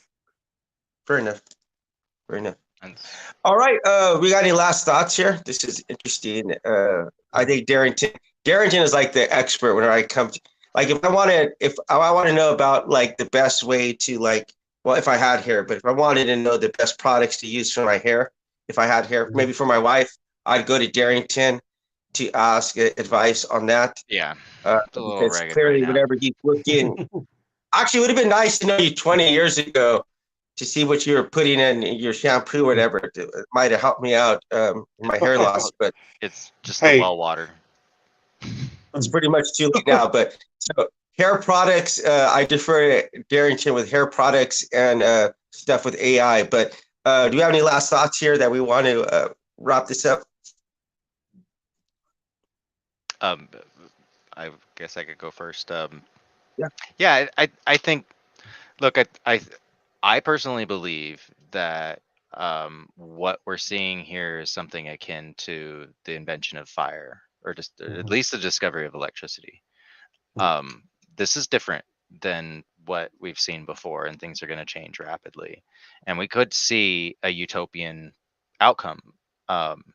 fair enough, fair enough. And All right, we got any last thoughts here? This is interesting. I think Darrington is like the expert when I come to, like, if I want to know about like the best way to like, well, if I had hair, but if I wanted to know the best products to use for my hair, if I had hair, Mhm. maybe for my wife, I'd go to Darrington to ask advice on that. yeah, it's a little Because ragged right clearly, now. whenever he's working, actually, it would have been nice to know you 20 years ago to see what you were putting in your shampoo or whatever. It might have helped me out in my hair loss, but It's just the Hey, well water. it's pretty much too late now. But so hair products, I defer to Darrington with hair products and stuff with AI. But do you have any last thoughts here that we want to wrap this up? Um, I guess I could go first. Yeah. Yeah, I think. Look, I personally believe that what we're seeing here is something akin to the invention of fire, or just at Mhm. least the discovery of electricity. Mhm. Um, this is different than what we've seen before, and things are going to change rapidly. And we could see a utopian outcome. Um,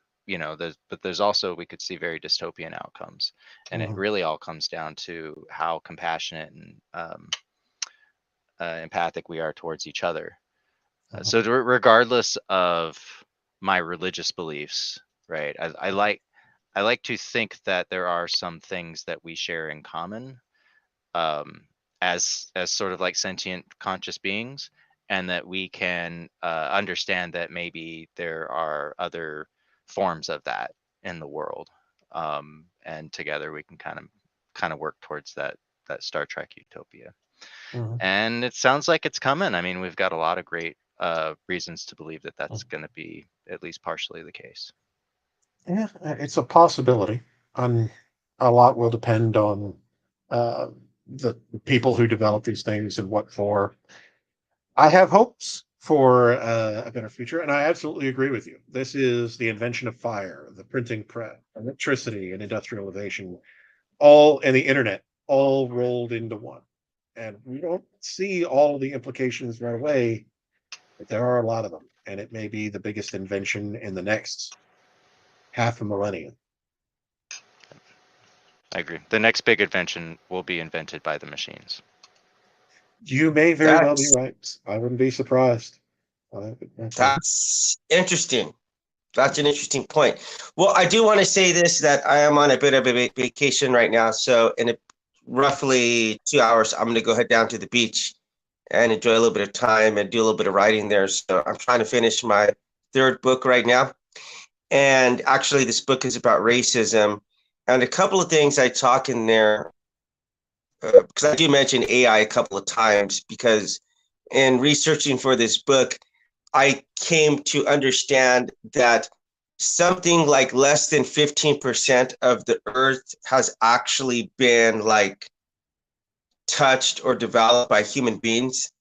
but there's also we could see very dystopian outcomes, and it Mhm. really all comes down to how compassionate and empathic we are towards each other. Mhm. Regardless of my religious beliefs, right? I like to think that there are some things that we share in common, um, as sort of like sentient conscious beings, and that we can understand that maybe there are other forms of that in the world, and together we can kind of work towards that Star Trek utopia. Mhm. And it sounds like it's coming. I mean, we've got a lot of great reasons to believe that that's Mhm. going to be at least partially the case. Yeah, it's a possibility. And a lot will depend on uh, the people who develop these things and what for. I have hopes for a better future, and I absolutely agree with you. This is the invention of fire, the printing press, electricity, and industrialization, all and the internet, all rolled into one. And we don't see all the implications right away, but there are a lot of them, and it may be the biggest invention in the next half a millennium. I agree. The next big invention will be invented by the machines. You may very well be That's right. I wouldn't be surprised. that's interesting. That's an interesting point. Well, I do want to say this, that I am on a bit of a vacation right now. So in roughly 2 hours, I'm going to go head down to the beach and enjoy a little bit of time and do a little bit of writing there. So I'm trying to finish my third book right now. And actually, this book is about racism. And a couple of things I talk in there, because I do mention AI a couple of times, because in researching for this book, I came to understand that something like less than 15% of the earth has actually been like touched or developed by human beings.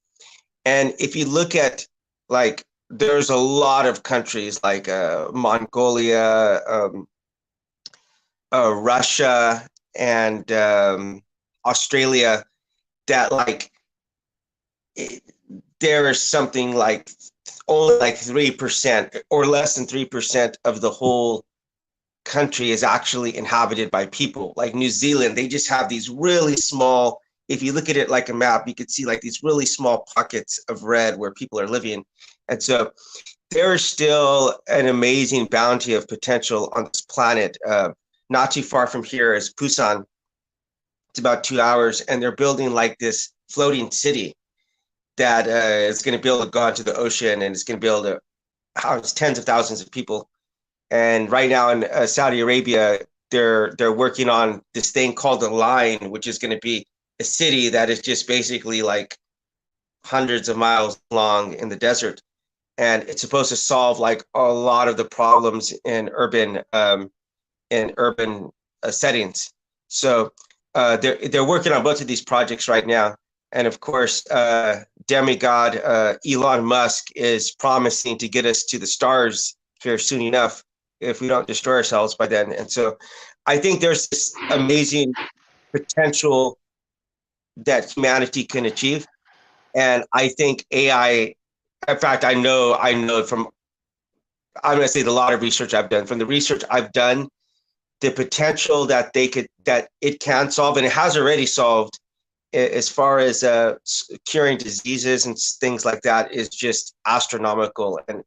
And if you look at, like, there's a lot of countries like Mongolia, Russia, and Australia that like there is something like only like 3% or less than 3% of the whole country is actually inhabited by people. Like New Zealand, they just have these really small, if you look at it like a map, you could see like these really small pockets of red where people are living. And so there is still an amazing bounty of potential on this planet. Not too far from here is Busan. It's about 2 hours, and they're building like this floating city that is going to be able to go into the ocean, and it's going to be able to house tens of thousands of people. And right now in Saudi Arabia, they're working on this thing called the Line, which is going to be a city that is just basically like hundreds of miles long in the desert, and it's supposed to solve like a lot of the problems in urban settings. So they're working on both of these projects right now, and of course, demigod Elon Musk is promising to get us to the stars here soon enough if we don't destroy ourselves by then. And so, I think there's this amazing potential that humanity can achieve, and I think AI. In fact, I know from, I'm going to say, the lot of research I've done, from the research I've done, the potential that it can solve, and it has already solved, as far as curing diseases and things like that, is just astronomical. And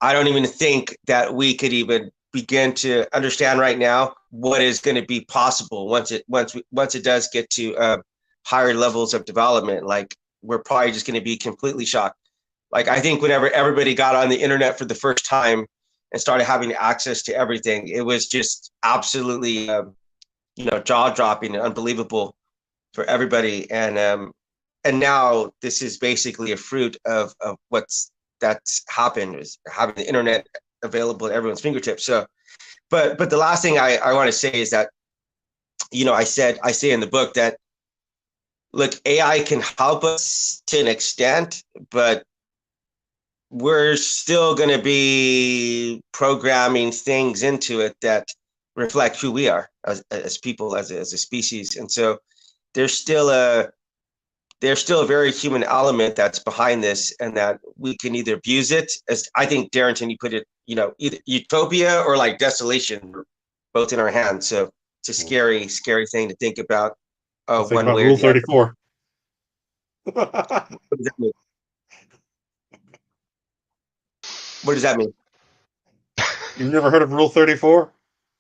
I don't even think that we could even begin to understand right now what is going to be possible once it does get to higher levels of development. Like, we're probably just going to be completely shocked. Like, I think whenever everybody got on the internet for the first time and started having access to everything, it was just absolutely, jaw dropping and unbelievable for everybody. And now this is basically a fruit of that's happened, is having the internet available at everyone's fingertips. So, but the last thing I want to say is that, I say in the book that, look, AI can help us to an extent, but we're still going to be programming things into it that reflect who we are as people, as a species. And so there's still a very human element that's behind this, and that we can either abuse it, as I think, Darrington, you put it, either utopia or like desolation, both in our hands. So it's a scary thing to think about, Think one about way Rule or the other. 34. What does that mean? What does that mean? You've never heard of Rule 34?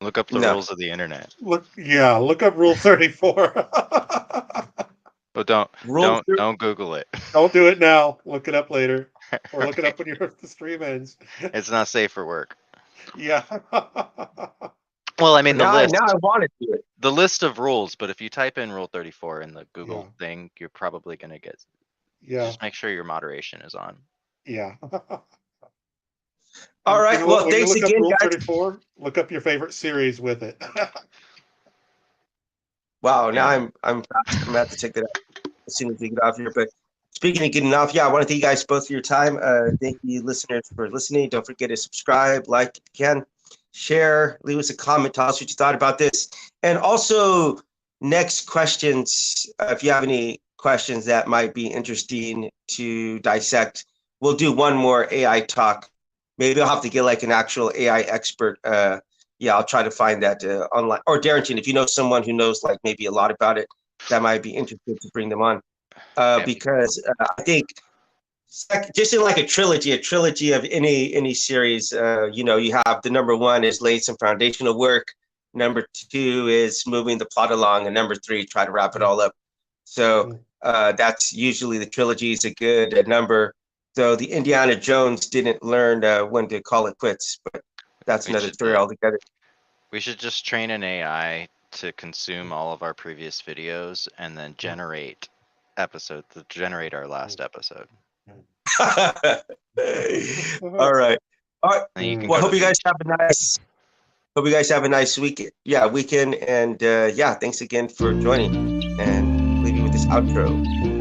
Look up the No. rules of the internet. Look up Rule 34. But don't Rule don't Google it. Don't do it now. Look it up later, or look it up when the stream ends. It's not safe for work. Yeah. Well, I mean, now I want to do it. the list of rules, but if you type in Rule 34 in the Google Yeah. thing, you're probably going to get. Yeah. Just make sure your moderation is on. Yeah. All right. Well, when thanks you look again, up Rule guys. 34, look up your favorite series with it. Wow. Now Yeah. I'm gonna have to check that out as soon as we get off here. But speaking of getting off, yeah, I want to thank you guys both for your time. Thank you, listeners, for listening. Don't forget to subscribe, like if you can, share, leave us a comment, tell us what you thought about this, and also next questions. If you have any questions that might be interesting to dissect, we'll do one more AI talk. Maybe I'll have to get like an actual AI expert. Yeah, I'll try to find that online. Or Darrington, if you know someone who knows like maybe a lot about it, that might be interested to bring them on. Yeah. Because I think just in like a trilogy of any series. You know, you have the number one is lay some foundational work. Number two is moving the plot along, and number three, try to wrap it all up. So that's usually the trilogy is a good number. So the Indiana Jones didn't learn when to call it quits, but that's We another should, story altogether. we should just train an AI to consume all of our previous videos and then generate our last episode. All right. All right. And you can Well, go hope you guys have a nice weekend. And yeah, thanks again for joining. And leave you with this outro.